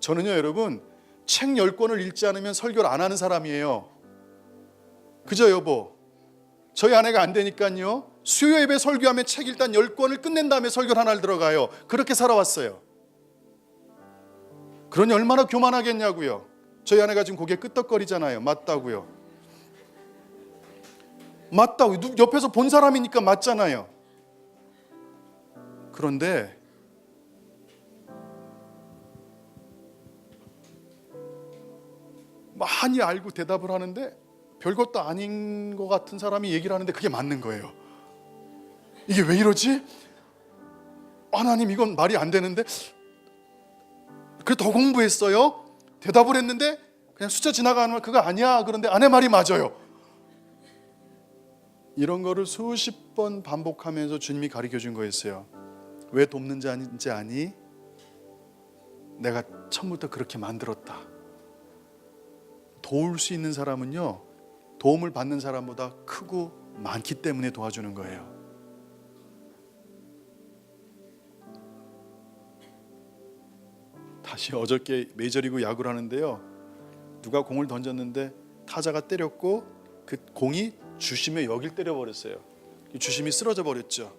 저는요 여러분 책 10권을 읽지 않으면 설교를 안 하는 사람이에요. 그죠 여보? 저희 아내가 안 되니까요 수요 예배 설교하면 책 일단 10권을 끝낸 다음에 설교를 하나를 들어가요. 그렇게 살아왔어요. 그러니 얼마나 교만하겠냐고요. 저희 아내가 지금 고개 끄덕거리잖아요. 맞다고요. 맞다고. 옆에서 본 사람이니까 맞잖아요. 그런데 많이 알고 대답을 하는데 별것도 아닌 것 같은 사람이 얘기를 하는데 그게 맞는 거예요. 이게 왜 이러지? 하나님 이건 말이 안 되는데. 그래 더 공부했어요. 대답을 했는데 그냥 숫자 지나가는 말 그거 아니야. 그런데 아내 말이 맞아요. 이런 거를 수십 번 반복하면서 주님이 가르쳐 준 거였어요. 왜 돕는지 아니? 내가 처음부터 그렇게 만들었다. 도울 수 있는 사람은요 도움을 받는 사람보다 크고 많기 때문에 도와주는 거예요. 다시 어저께 메이저리그 야구를 하는데요 누가 공을 던졌는데 타자가 때렸고 그 공이 주심의 여길 때려버렸어요. 주심이 쓰러져 버렸죠.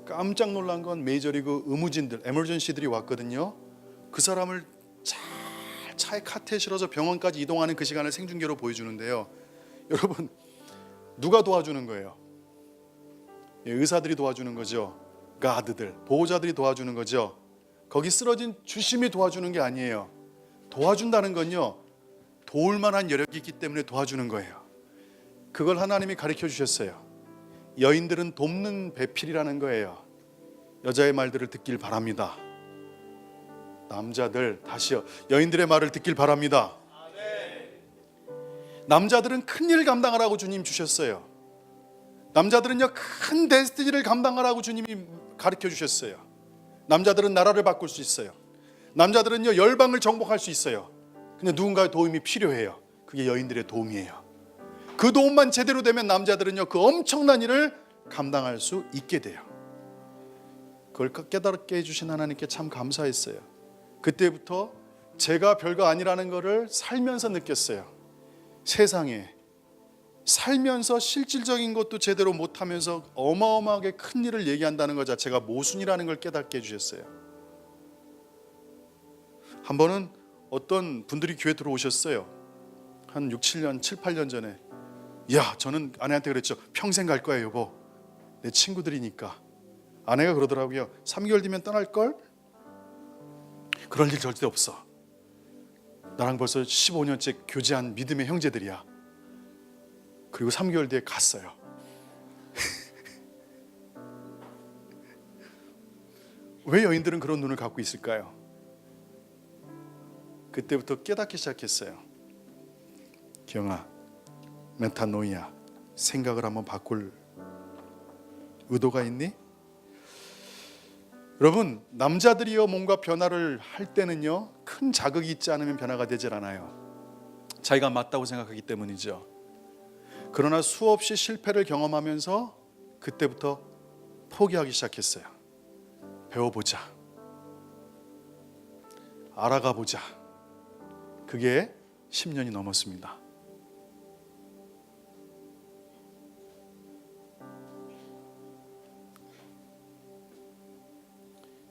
깜짝 놀란 건 메이저리그 의무진들 에머전시들이 왔거든요. 그 사람을 잘 차에 카트에 실어서 병원까지 이동하는 그 시간을 생중계로 보여주는데요 여러분 누가 도와주는 거예요? 의사들이 도와주는 거죠. 가드들 보호자들이 도와주는 거죠. 거기 쓰러진 주심이 도와주는 게 아니에요. 도와준다는 건요 도울 만한 여력이 있기 때문에 도와주는 거예요. 그걸 하나님이 가르쳐 주셨어요. 여인들은 돕는 배필이라는 거예요. 여자의 말들을 듣길 바랍니다. 남자들 다시요 여인들의 말을 듣길 바랍니다. 남자들은 큰 일을 감당하라고 주님 주셨어요. 남자들은요 큰 데스티니를 감당하라고 주님이 가르쳐 주셨어요. 남자들은 나라를 바꿀 수 있어요. 남자들은요 열방을 정복할 수 있어요. 근데 누군가의 도움이 필요해요. 그게 여인들의 도움이에요. 그 도움만 제대로 되면 남자들은요, 그 엄청난 일을 감당할 수 있게 돼요. 그걸 깨닫게 해주신 하나님께 참 감사했어요. 그때부터 제가 별거 아니라는 것을 살면서 느꼈어요. 세상에 살면서 실질적인 것도 제대로 못하면서 어마어마하게 큰 일을 얘기한다는 것 자체가 모순이라는 걸 깨닫게 해주셨어요. 한 번은 어떤 분들이 교회 들어오셨어요. 한 6, 7년, 7, 8년 전에. 야, 저는 아내한테 그랬죠. 평생 갈 거야 여보. 내 친구들이니까. 아내가 그러더라고요. 3개월 뒤면 떠날걸? 그럴 일 절대 없어. 나랑 벌써 15년째 교제한 믿음의 형제들이야. 그리고 3개월 뒤에 갔어요. 왜 여인들은 그런 눈을 갖고 있을까요? 그때부터 깨닫기 시작했어요. 기영아, 메타노이아, 생각을 한번 바꿀 의도가 있니? 여러분, 남자들이요 뭔가 변화를 할 때는요, 큰 자극이 있지 않으면 변화가 되질 않아요. 자기가 맞다고 생각하기 때문이죠. 그러나 수없이 실패를 경험하면서 그때부터 포기하기 시작했어요. 배워보자, 알아가보자. 그게 10년이 넘었습니다.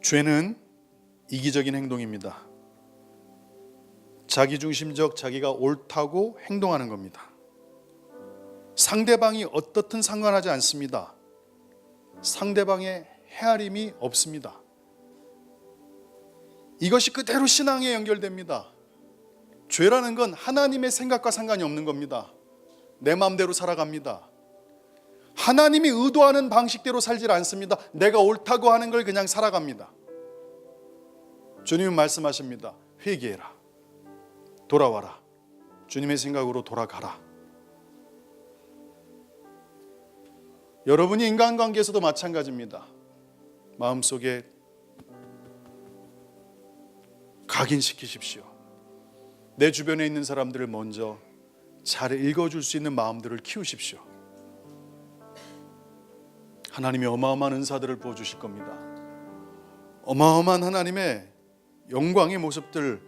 죄는 이기적인 행동입니다. 자기중심적, 자기가 옳다고 행동하는 겁니다. 상대방이 어떻든 상관하지 않습니다. 상대방의 헤아림이 없습니다. 이것이 그대로 신앙에 연결됩니다. 죄라는 건 하나님의 생각과 상관이 없는 겁니다. 내 마음대로 살아갑니다. 하나님이 의도하는 방식대로 살질 않습니다. 내가 옳다고 하는 걸 그냥 살아갑니다. 주님은 말씀하십니다. 회개해라. 돌아와라. 주님의 생각으로 돌아가라. 여러분이 인간관계에서도 마찬가지입니다. 마음속에 각인시키십시오. 내 주변에 있는 사람들을 먼저 잘 읽어줄 수 있는 마음들을 키우십시오. 하나님이 어마어마한 은사들을 부어주실 겁니다. 어마어마한 하나님의 영광의 모습들,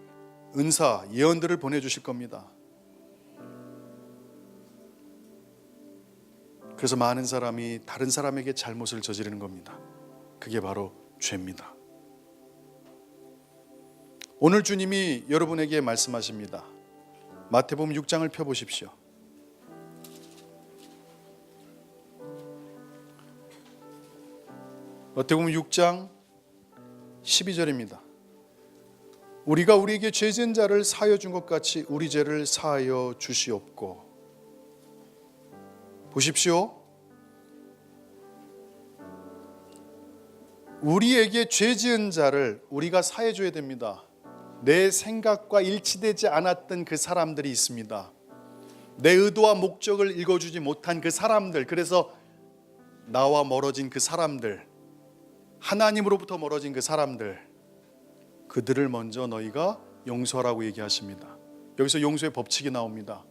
은사, 예언들을 보내주실 겁니다. 그래서 많은 사람이 다른 사람에게 잘못을 저지르는 겁니다. 그게 바로 죄입니다. 오늘 주님이 여러분에게 말씀하십니다. 마태복음 6장을 펴보십시오. 마태복음 6장 12절입니다. 우리가 우리에게 죄 지은 자를 사하여 준 것 같이 우리 죄를 사하여 주시옵고. 보십시오. 우리에게 죄 지은 자를 우리가 사해 줘야 됩니다. 내 생각과 일치되지 않았던 그 사람들이 있습니다. 내 의도와 목적을 읽어주지 못한 그 사람들, 그래서 나와 멀어진 그 사람들, 하나님으로부터 멀어진 그 사람들, 그들을 먼저 너희가 용서하라고 얘기하십니다. 여기서 용서의 법칙이 나옵니다.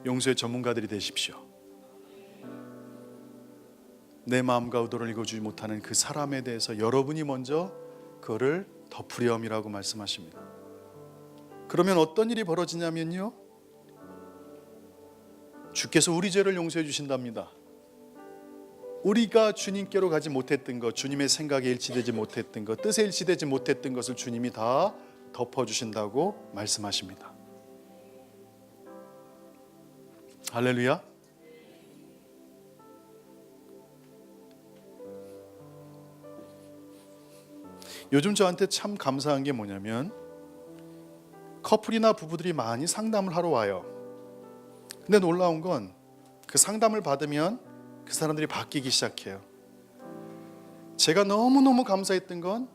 용서의 전문가들이 되십시오. 내 마음과 의도를 읽어주지 못하는 그 사람에 대해서 여러분이 먼저 그거를 덮으렴이라고 말씀하십니다. 그러면 어떤 일이 벌어지냐면요, 주께서 우리 죄를 용서해 주신답니다. 우리가 주님께로 가지 못했던 것, 주님의 생각에 일치되지 못했던 것, 뜻에 일치되지 못했던 것을 주님이 다 덮어주신다고 말씀하십니다. 할렐루야. 요즘 저한테 참 감사한 게 뭐냐면, 커플이나 부부들이 많이 상담을 하러 와요. 근데 놀라운 건 그 상담을 받으면 그 사람들이 바뀌기 시작해요. 제가 너무너무 감사했던 건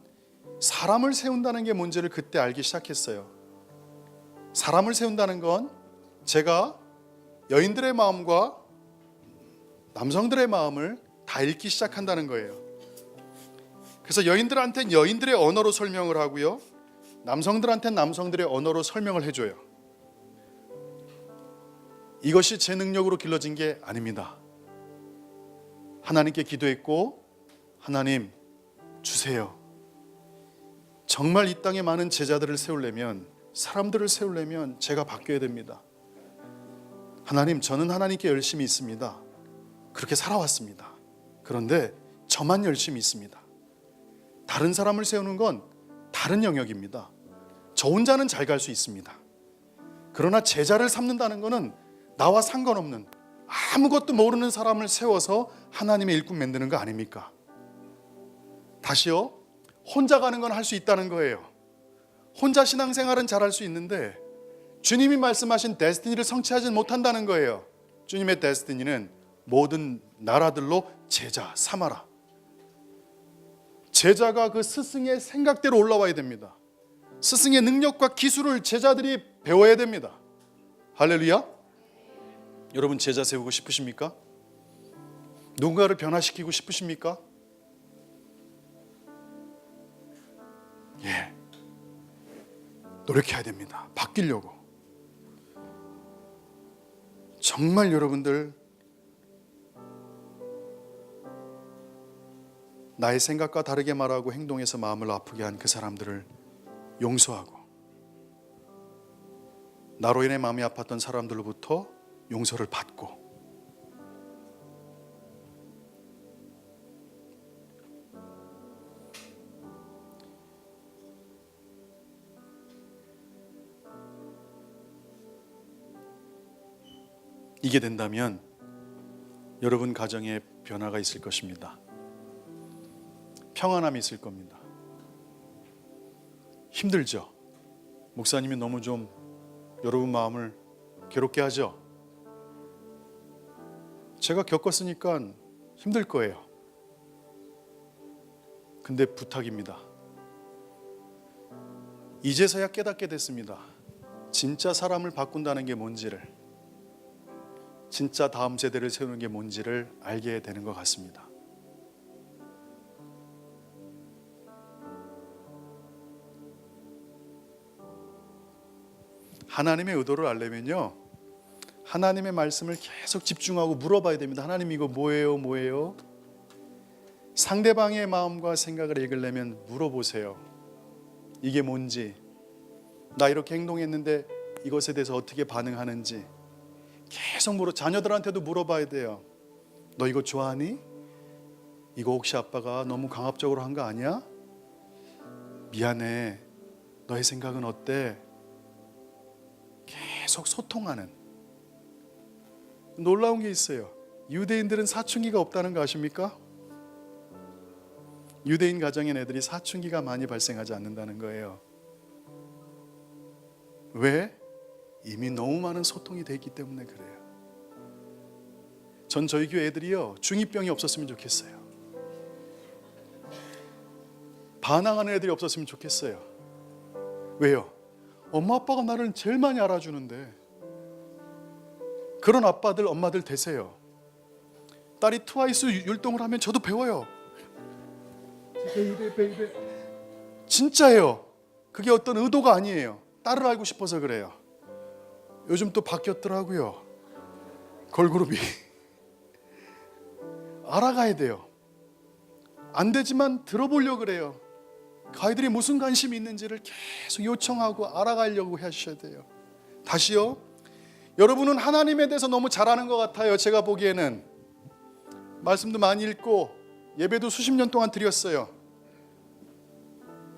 사람을 세운다는 게 뭔지를 그때 알기 시작했어요. 사람을 세운다는 건 제가 여인들의 마음과 남성들의 마음을 다 읽기 시작한다는 거예요. 그래서 여인들한테는 여인들의 언어로 설명을 하고요, 남성들한테는 남성들의 언어로 설명을 해줘요. 이것이 제 능력으로 길러진 게 아닙니다. 하나님께 기도했고, 하나님 주세요. 정말 이 땅에 많은 제자들을 세우려면, 사람들을 세우려면 제가 바뀌어야 됩니다. 하나님, 저는 하나님께 열심히 있습니다. 그렇게 살아왔습니다. 그런데 저만 열심히 있습니다. 다른 사람을 세우는 건 다른 영역입니다. 저 혼자는 잘 갈 수 있습니다. 그러나 제자를 삼는다는 것은 나와 상관없는 아무것도 모르는 사람을 세워서 하나님의 일꾼 만드는 거 아닙니까? 다시요, 혼자 가는 건 할 수 있다는 거예요. 혼자 신앙생활은 잘할 수 있는데 주님이 말씀하신 데스티니를 성취하지 못한다는 거예요. 주님의 데스티니는 모든 나라들로 제자 삼아라. 제자가 그 스승의 생각대로 올라와야 됩니다. 스승의 능력과 기술을 제자들이 배워야 됩니다. 할렐루야. 여러분, 제자 세우고 싶으십니까? 누군가를 변화시키고 싶으십니까? 예, 노력해야 됩니다. 바뀌려고. 정말 여러분들, 나의 생각과 다르게 말하고 행동해서 마음을 아프게 한 그 사람들을 용서하고, 나로 인해 마음이 아팠던 사람들로부터 용서를 받고, 이게 된다면 여러분 가정에 변화가 있을 것입니다. 평안함이 있을 겁니다. 힘들죠? 목사님이 너무 좀 여러분 마음을 괴롭게 하죠? 제가 겪었으니까 힘들 거예요. 근데 부탁입니다. 이제서야 깨닫게 됐습니다. 진짜 사람을 바꾼다는 게 뭔지를, 진짜 다음 세대를 세우는 게 뭔지를 알게 되는 것 같습니다. 하나님의 의도를 알려면요, 하나님의 말씀을 계속 집중하고 물어봐야 됩니다. 하나님, 이거 뭐예요? 뭐예요? 상대방의 마음과 생각을 읽으려면 물어보세요. 이게 뭔지, 나 이렇게 행동했는데 이것에 대해서 어떻게 반응하는지 계속 자녀들한테도 물어봐야 돼요. 너 이거 좋아하니? 이거 혹시 아빠가 너무 강압적으로 한 거 아니야? 미안해. 너의 생각은 어때? 계속 소통하는. 놀라운 게 있어요. 유대인들은 사춘기가 없다는 거 아십니까? 유대인 가정의 애들이 사춘기가 많이 발생하지 않는다는 거예요. 왜? 이미 너무 많은 소통이 돼 있기 때문에 그래요. 전 저희 교회 애들이요, 중2병이 없었으면 좋겠어요. 반항하는 애들이 없었으면 좋겠어요. 왜요? 엄마 아빠가 나를 제일 많이 알아주는데. 그런 아빠들 엄마들 되세요. 딸이 트와이스 율동을 하면 저도 배워요. 베이베. 진짜예요. 그게 어떤 의도가 아니에요. 딸을 알고 싶어서 그래요. 요즘 또 바뀌었더라고요. 걸그룹이. 알아가야 돼요. 안 되지만 들어보려고 그래요. 그 아이들이 무슨 관심이 있는지를 계속 요청하고 알아가려고 하셔야 돼요. 다시요, 여러분은 하나님에 대해서 너무 잘 아는 것 같아요. 제가 보기에는 말씀도 많이 읽고 예배도 수십 년 동안 드렸어요.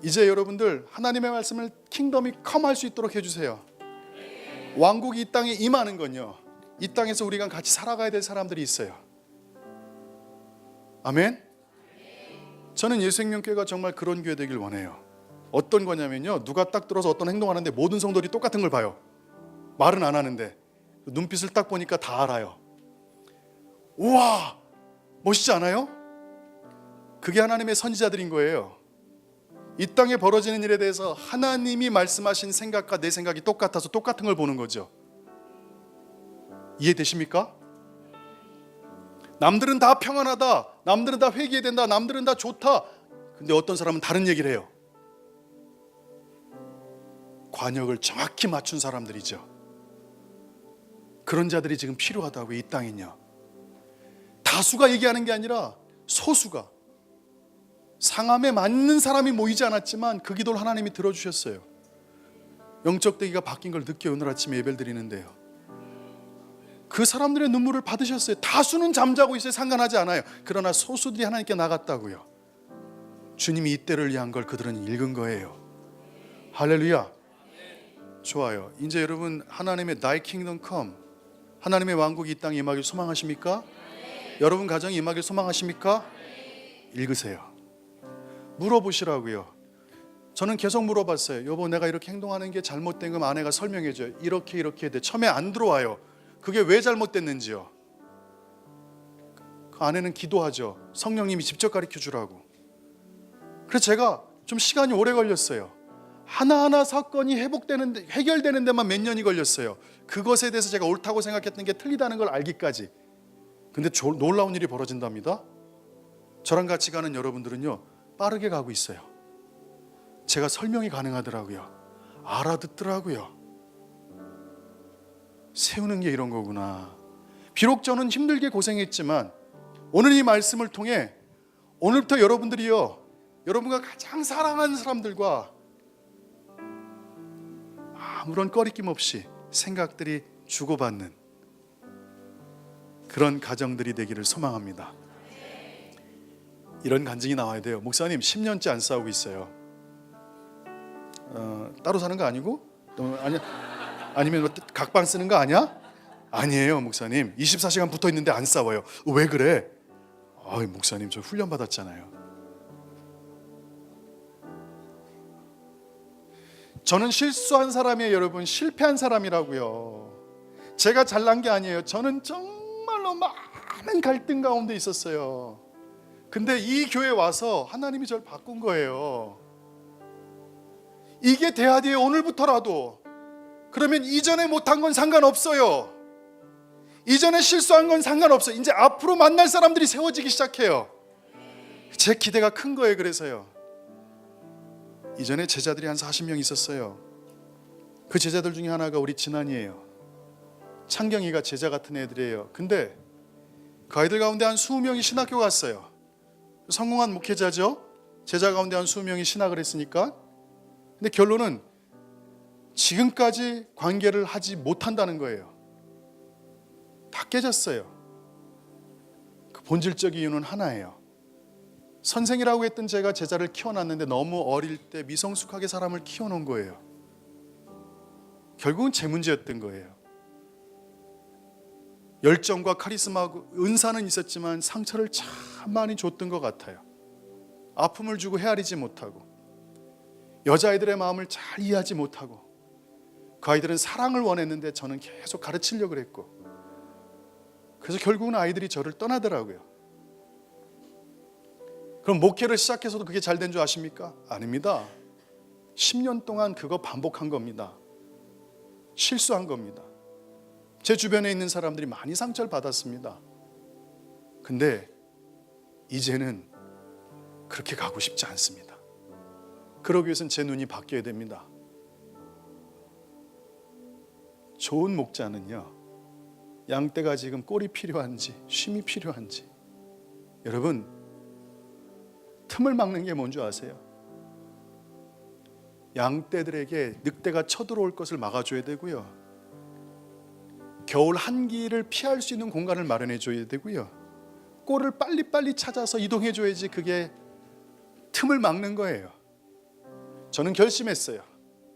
이제 여러분들 하나님의 말씀을 킹덤이 컴할 수 있도록 해주세요. 왕국이 이 땅에 임하는 건요, 이 땅에서 우리가 같이 살아가야 될 사람들이 있어요. 아멘. 저는 예수생명교회가 정말 그런 교회 되길 원해요. 어떤 거냐면요, 누가 딱 들어서 어떤 행동하는데 모든 성도들이 똑같은 걸 봐요. 말은 안 하는데 눈빛을 딱 보니까 다 알아요. 우와, 멋있지 않아요? 그게 하나님의 선지자들인 거예요. 이 땅에 벌어지는 일에 대해서 하나님이 말씀하신 생각과 내 생각이 똑같아서 똑같은 걸 보는 거죠. 이해되십니까? 남들은 다 평안하다, 남들은 다 회개해야 된다, 남들은 다 좋다, 근데 어떤 사람은 다른 얘기를 해요. 관역을 정확히 맞춘 사람들이죠. 그런 자들이 지금 필요하다고, 이 땅은요. 다수가 얘기하는 게 아니라 소수가, 상함에 맞는 사람이 모이지 않았지만 그 기도를 하나님이 들어주셨어요. 영적 대기가 바뀐 걸 늦게 오늘 아침에 예배를 드리는데요, 그 사람들의 눈물을 받으셨어요. 다수는 잠자고 있어요. 상관하지 않아요. 그러나 소수들이 하나님께 나갔다고요. 주님이 이때를 위한 걸 그들은 읽은 거예요. 할렐루야. 좋아요. 이제 여러분, 하나님의 Thy Kingdom Come, 하나님의 왕국이 이 땅에 임하길 소망하십니까? 여러분 가정이 임하길 소망하십니까? 읽으세요. 물어보시라고요. 저는 계속 물어봤어요. 여보, 내가 이렇게 행동하는 게 잘못된 건 아내가 설명해줘요. 이렇게 해야 돼. 처음에 안 들어와요. 그게 왜 잘못됐는지요. 그 아내는 기도하죠. 성령님이 직접 가르쳐 주라고. 그래서 제가 좀 시간이 오래 걸렸어요. 하나하나 사건이 해결되는 데만 몇 년이 걸렸어요. 그것에 대해서 제가 옳다고 생각했던 게 틀리다는 걸 알기까지. 근데 놀라운 일이 벌어진답니다. 저랑 같이 가는 여러분들은요, 빠르게 가고 있어요. 제가 설명이 가능하더라고요. 알아듣더라고요. 세우는 게 이런 거구나. 비록 저는 힘들게 고생했지만 오늘 이 말씀을 통해 오늘부터 여러분들이요, 여러분과 가장 사랑하는 사람들과 아무런 꺼리낌 없이 생각들이 주고받는 그런 가정들이 되기를 소망합니다. 이런 간증이 나와야 돼요. 목사님 10년째 안 싸우고 있어요. 따로 사는 거 아니고? 아니면 뭐 각방 쓰는 거 아니야? 아니에요, 목사님. 24시간 붙어 있는데 안 싸워요. 왜 그래? 목사님, 저 훈련 받았잖아요. 저는 실수한 사람이에요, 여러분. 실패한 사람이라고요. 제가 잘난 게 아니에요. 저는 정말로 많은 갈등 가운데 있었어요. 근데 이 교회에 와서 하나님이 저를 바꾼 거예요. 이게 돼야 돼요, 오늘부터라도. 그러면 이전에 못한 건 상관없어요. 이전에 실수한 건 상관없어요. 이제 앞으로 만날 사람들이 세워지기 시작해요. 제 기대가 큰 거예요. 그래서요, 이전에 제자들이 한 40명 있었어요. 그 제자들 중에 하나가 우리 진한이에요. 창경이가 제자 같은 애들이에요. 근데 그 아이들 가운데 한 20명이 신학교 갔어요. 성공한 목회자죠. 제자 가운데 한 20명이 신학을 했으니까. 근데 결론은 지금까지 관계를 하지 못한다는 거예요. 다 깨졌어요. 그 본질적 이유는 하나예요. 선생이라고 했던 제가 제자를 키워놨는데 너무 어릴 때 미성숙하게 사람을 키워놓은 거예요. 결국은 제 문제였던 거예요. 열정과 카리스마, 은사는 있었지만 상처를 참 많이 줬던 것 같아요. 아픔을 주고 헤아리지 못하고, 여자아이들의 마음을 잘 이해하지 못하고, 그 아이들은 사랑을 원했는데 저는 계속 가르치려고 했고, 그래서 결국은 아이들이 저를 떠나더라고요. 그럼 목회를 시작해서도 그게 잘 된 줄 아십니까? 아닙니다. 10년 동안 그거 반복한 겁니다. 실수한 겁니다. 제 주변에 있는 사람들이 많이 상처를 받았습니다. 근데 이제는 그렇게 가고 싶지 않습니다. 그러기 위해서는 제 눈이 바뀌어야 됩니다. 좋은 목자는요, 양떼가 지금 꼴이 필요한지 쉼이 필요한지, 여러분, 틈을 막는 게 뭔지 아세요? 양떼들에게 늑대가 쳐들어올 것을 막아줘야 되고요, 겨울 한기를 피할 수 있는 공간을 마련해 줘야 되고요, 꼴을 빨리빨리 찾아서 이동해 줘야지 그게 틈을 막는 거예요. 저는 결심했어요.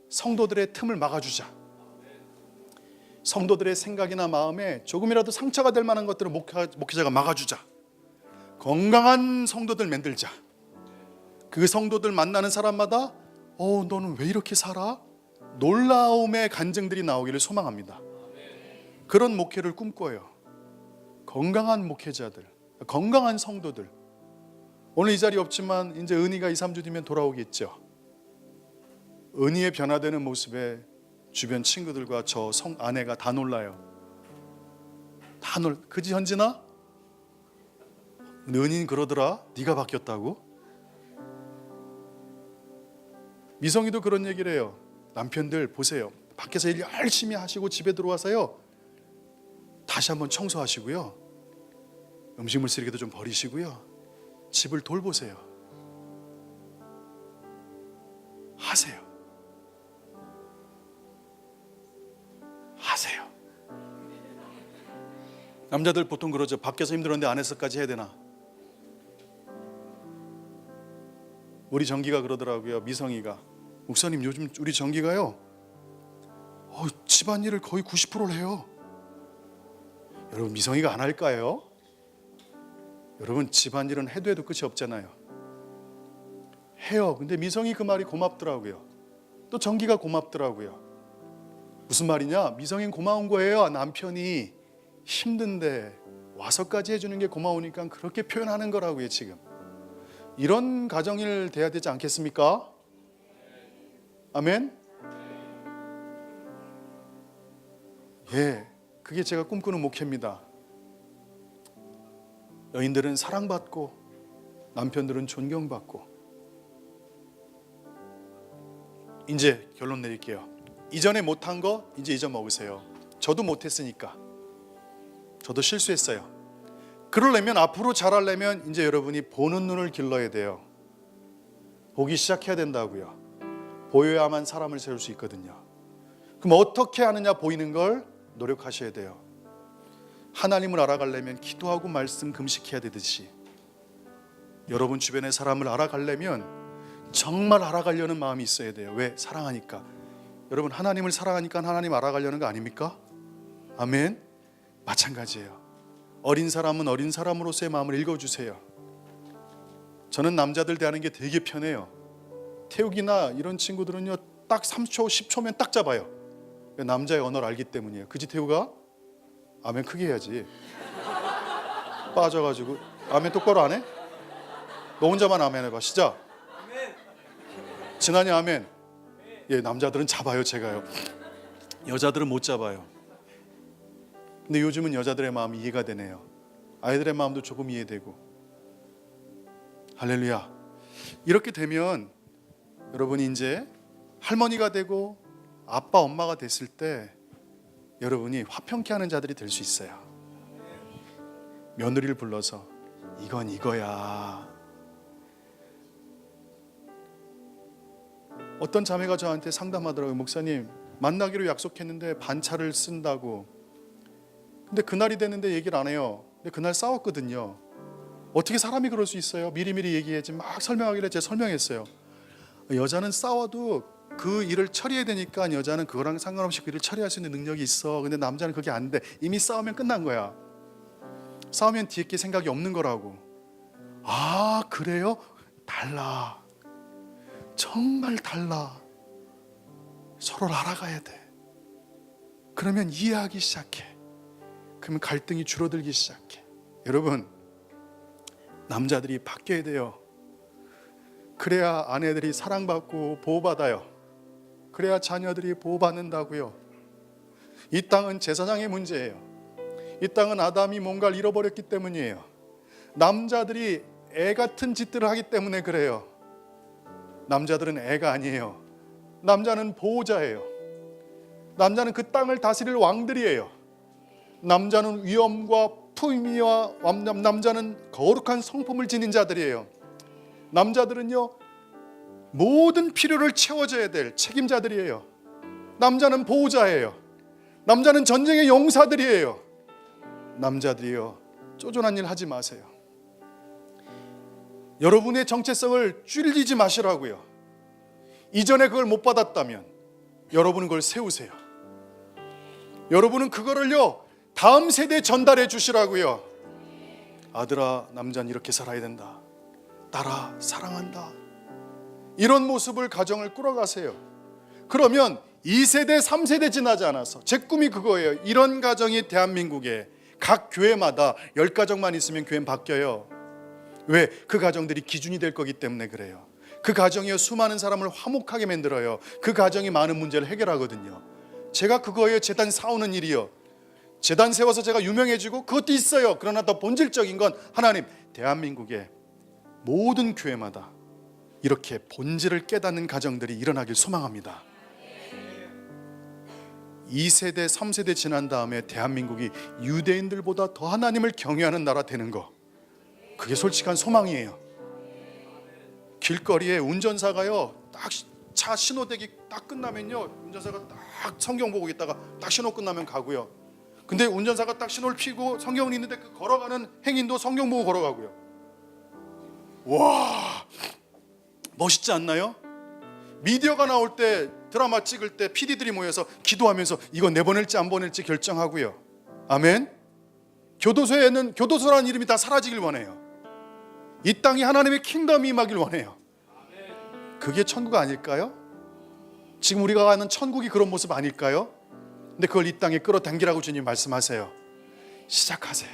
성도들의 틈을 막아주자. 성도들의 생각이나 마음에 조금이라도 상처가 될 만한 것들을 목회자가 막아주자. 건강한 성도들 만들자. 그 성도들 만나는 사람마다 너는 왜 이렇게 살아? 놀라움의 간증들이 나오기를 소망합니다. 그런 목회를 꿈꿔요. 건강한 목회자들, 건강한 성도들. 오늘 이 자리 없지만 이제 은희가 2, 3주 뒤면 돌아오겠죠. 은희의 변화되는 모습에 주변 친구들과 저 아내가 다 놀라요. 그지 현진아? 은희는 그러더라. 네가 바뀌었다고? 미성이도 그런 얘기를 해요. 남편들 보세요. 밖에서 일 열심히 하시고 집에 들어와서요, 다시 한번 청소하시고요, 음식물 쓰레기도 좀 버리시고요, 집을 돌보세요. 하세요. 하세요. 남자들 보통 그러죠. 밖에서 힘들었는데 안에서까지 해야 되나? 우리 정기가 그러더라고요. 미성이가, 목사님 요즘 우리 정기가요, 집안일을 거의 90%를 해요. 여러분, 미성이가 안 할까요? 여러분, 집안일은 해도 해도 끝이 없잖아요. 해요. 근데 미성이 그 말이 고맙더라고요. 또 정기가 고맙더라고요. 무슨 말이냐? 미성이는 고마운 거예요. 남편이 힘든데 와서까지 해주는 게 고마우니까 그렇게 표현하는 거라고요. 지금 이런 가정일 돼야 되지 않겠습니까? 아멘? 예, 그게 제가 꿈꾸는 목회입니다. 여인들은 사랑받고 남편들은 존경받고. 이제 결론 내릴게요. 이전에 못한 거 이제 잊어먹으세요. 저도 못했으니까. 저도 실수했어요. 그러려면, 앞으로 잘하려면 이제 여러분이 보는 눈을 길러야 돼요. 보기 시작해야 된다고요. 보여야만 사람을 세울 수 있거든요. 그럼 어떻게 하느냐? 보이는 걸 노력하셔야 돼요. 하나님을 알아가려면 기도하고 말씀 금식해야 되듯이, 여러분 주변의 사람을 알아가려면 정말 알아가려는 마음이 있어야 돼요. 왜? 사랑하니까. 여러분, 하나님을 사랑하니까 하나님 알아가려는 거 아닙니까? 아멘. 마찬가지예요. 어린 사람은 어린 사람으로서의 마음을 읽어주세요. 저는 남자들 대하는 게 되게 편해요. 태욱이나 이런 친구들은요, 딱 3초 10초면 딱 잡아요. 남자의 언어를 알기 때문이에요. 그지 태우가? 아멘 크게 해야지. 빠져가지고. 아멘 똑바로 안 해? 너 혼자만 아멘 해봐. 시작. 진환이 아멘. 예, 남자들은 잡아요. 제가요. 여자들은 못 잡아요. 근데 요즘은 여자들의 마음이 이해가 되네요. 아이들의 마음도 조금 이해되고. 할렐루야. 이렇게 되면 여러분이 이제 할머니가 되고 아빠 엄마가 됐을 때 여러분이 화평케 하는 자들이 될 수 있어요. 며느리를 불러서 이건 이거야. 어떤 자매가 저한테 상담하더라고요. 목사님, 만나기로 약속했는데 반차를 쓴다고. 근데 그날이 됐는데 얘기를 안 해요. 근데 그날 싸웠거든요. 어떻게 사람이 그럴 수 있어요? 미리미리 얘기해야지. 막 설명하길래 제가 설명했어요. 여자는 싸워도 그 일을 처리해야 되니까 여자는 그거랑 상관없이 그 일을 처리할 수 있는 능력이 있어. 근데 남자는 그게 안 돼. 이미 싸우면 끝난 거야. 싸우면 뒤에 게 생각이 없는 거라고. 아, 그래요? 달라. 정말 달라. 서로를 알아가야 돼. 그러면 이해하기 시작해. 그러면 갈등이 줄어들기 시작해. 여러분, 남자들이 바뀌어야 돼요. 그래야 아내들이 사랑받고 보호받아요. 그래야 자녀들이 보호받는다고요. 이 땅은 제사장의 문제예요. 이 땅은 아담이 뭔가를 잃어버렸기 때문이에요. 남자들이 애 같은 짓들을 하기 때문에 그래요. 남자들은 애가 아니에요. 남자는 보호자예요. 남자는 그 땅을 다스릴 왕들이에요. 남자는 위엄과 품위와 남자는 거룩한 성품을 지닌 자들이에요. 남자들은요, 모든 필요를 채워줘야 될 책임자들이에요. 남자는 보호자예요. 남자는 전쟁의 용사들이에요. 남자들이요, 쪼잔한 일 하지 마세요. 여러분의 정체성을 줄이지 마시라고요. 이전에 그걸 못 받았다면 여러분은 그걸 세우세요. 여러분은 그거를요, 다음 세대에 전달해 주시라고요. 아들아, 남자는 이렇게 살아야 된다. 딸아, 사랑한다. 이런 모습을 가정을 꾸려가세요. 그러면 2세대, 3세대 지나지 않아서, 제 꿈이 그거예요. 이런 가정이 대한민국에 각 교회마다 10가정만 있으면 교회는 바뀌어요. 왜? 그 가정들이 기준이 될 거기 때문에 그래요. 그 가정이 수많은 사람을 화목하게 만들어요. 그 가정이 많은 문제를 해결하거든요. 제가 그거예요. 재단 사오는 일이요. 재단 세워서 제가 유명해지고 그것도 있어요. 그러나 더 본질적인 건 하나님, 대한민국의 모든 교회마다 이렇게 본질을 깨닫는 가정들이 일어나길 소망합니다. 2세대, 3세대 지난 다음에 대한민국이 유대인들보다 더 하나님을 경외하는 나라 되는 거, 그게 솔직한 소망이에요. 길거리에 운전사가요, 딱 차 신호대기 딱 끝나면요, 운전사가 딱 성경 보고 있다가 딱 신호 끝나면 가고요. 근데 운전사가 딱 신호를 피고 성경은 있는데 그 걸어가는 행인도 성경 보고 걸어가고요. 와, 멋있지 않나요? 미디어가 나올 때, 드라마 찍을 때 PD들이 모여서 기도하면서 이거 내보낼지 안 보낼지 결정하고요. 아멘. 교도소에는 교도소라는 이름이 다 사라지길 원해요. 이 땅이 하나님의 킹덤이 임하길 원해요. 그게 천국 아닐까요? 지금 우리가 가는 천국이 그런 모습 아닐까요? 근데 그걸 이 땅에 끌어당기라고 주님 말씀하세요. 시작하세요.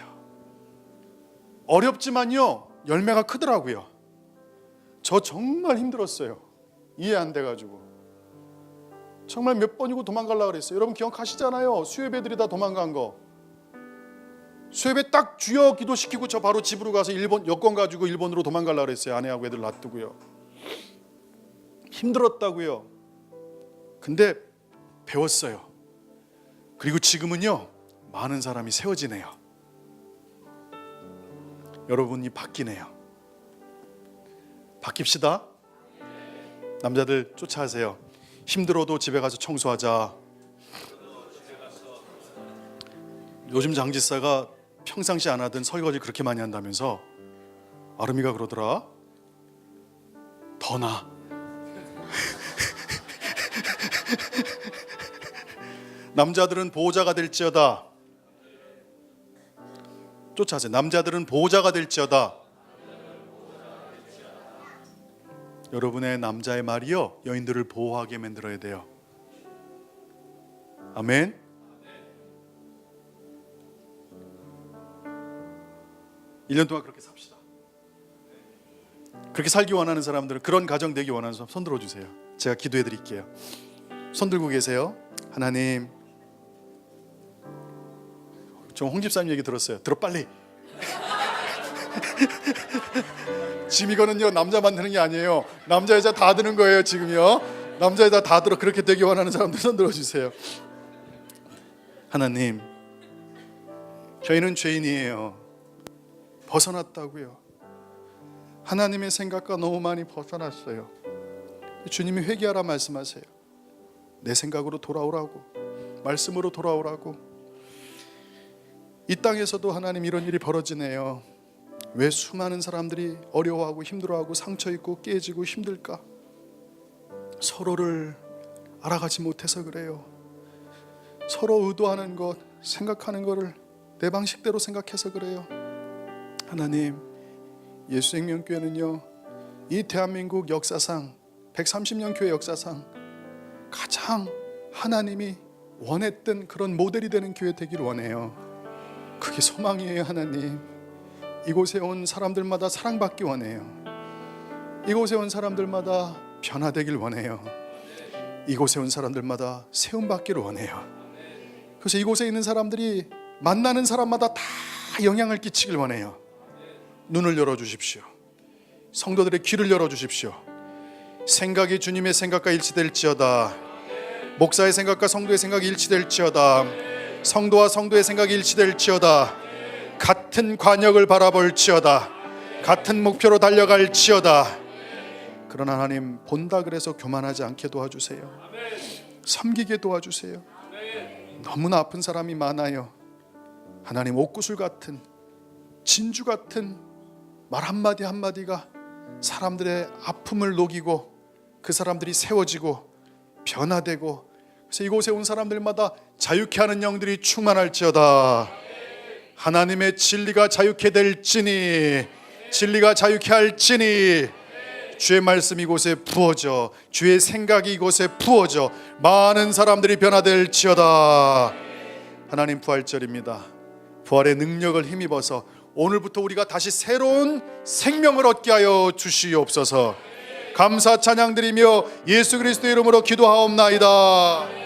어렵지만요, 열매가 크더라고요. 저 정말 힘들었어요. 이해 안 돼가지고 정말 몇 번이고 도망가려고 그랬어요. 여러분 기억하시잖아요. 수협애들이 다 도망간 거. 수협에 딱 주여 기도시키고 저 바로 집으로 가서 일본 여권 가지고 일본으로 도망가려고 그랬어요. 아내하고 애들 놔두고요. 힘들었다고요. 근데 배웠어요. 그리고 지금은요, 많은 사람이 세워지네요. 여러분이 바뀌네요. 바뀝시다. 남자들 쫓아하세요. 힘들어도 집에 가서 청소하자. 요즘 장지사가 평상시 안 하던 설거지 그렇게 많이 한다면서 아름이가 그러더라. 더 나. 남자들은 보호자가 될지어다. 쫓아하세요. 남자들은 보호자가 될지어다. 여러분의 남자의 말이요, 여인들을 보호하게 만들어야 돼요. 아멘. 일 년 동안 그렇게 삽시다. 그렇게 살기 원하는 사람들은, 그런 가정 되기 원하는 사람 손 들어주세요. 제가 기도해 드릴게요. 손 들고 계세요. 하나님, 저 홍 집사님 얘기 들었어요. 들어 빨리. 지금 이거는요, 남자 만드는 게 아니에요. 남자 여자 다 드는 거예요. 지금요, 남자 여자 다 들어. 그렇게 되기 원하는 사람들 손 들어주세요. 하나님, 저희는 죄인이에요. 벗어났다고요. 하나님의 생각과 너무 많이 벗어났어요. 주님이 회개하라 말씀하세요. 내 생각으로 돌아오라고, 말씀으로 돌아오라고. 이 땅에서도 하나님 이런 일이 벌어지네요. 왜 수많은 사람들이 어려워하고 힘들어하고 상처 있고 깨지고 힘들까? 서로를 알아가지 못해서 그래요. 서로 의도하는 것, 생각하는 것을 내 방식대로 생각해서 그래요. 하나님, 예수생명교회는요, 이 대한민국 역사상 130년 교회 역사상 가장 하나님이 원했던 그런 모델이 되는 교회 되기를 원해요. 그게 소망이에요. 하나님, 이곳에 온 사람들마다 사랑받기 원해요. 이곳에 온 사람들마다 변화되길 원해요. 이곳에 온 사람들마다 세움받기를 원해요. 그래서 이곳에 있는 사람들이 만나는 사람마다 다 영향을 끼치길 원해요. 눈을 열어주십시오. 성도들의 귀를 열어주십시오. 생각이 주님의 생각과 일치될지어다. 목사의 생각과 성도의 생각이 일치될지어다. 성도와 성도의 생각이 일치될지어다. 같은 관역을 바라볼지어다. 같은 목표로 달려갈지어다. 그러나 하나님, 본다 그래서 교만하지 않게 도와주세요. 섬기게 도와주세요. 너무나 아픈 사람이 많아요. 하나님, 옥구슬 같은, 진주 같은 말 한마디 한마디가 사람들의 아픔을 녹이고 그 사람들이 세워지고 변화되고, 그래서 이곳에 온 사람들마다 자유케 하는 영들이 충만할지어다. 하나님의 진리가 자유케 될지니, 진리가 자유케 할지니, 주의 말씀 이곳에 부어져, 주의 생각이 이곳에 부어져 많은 사람들이 변화될지어다. 하나님, 부활절입니다. 부활의 능력을 힘입어서 오늘부터 우리가 다시 새로운 생명을 얻게 하여 주시옵소서. 감사 찬양 드리며 예수 그리스도의 이름으로 기도하옵나이다.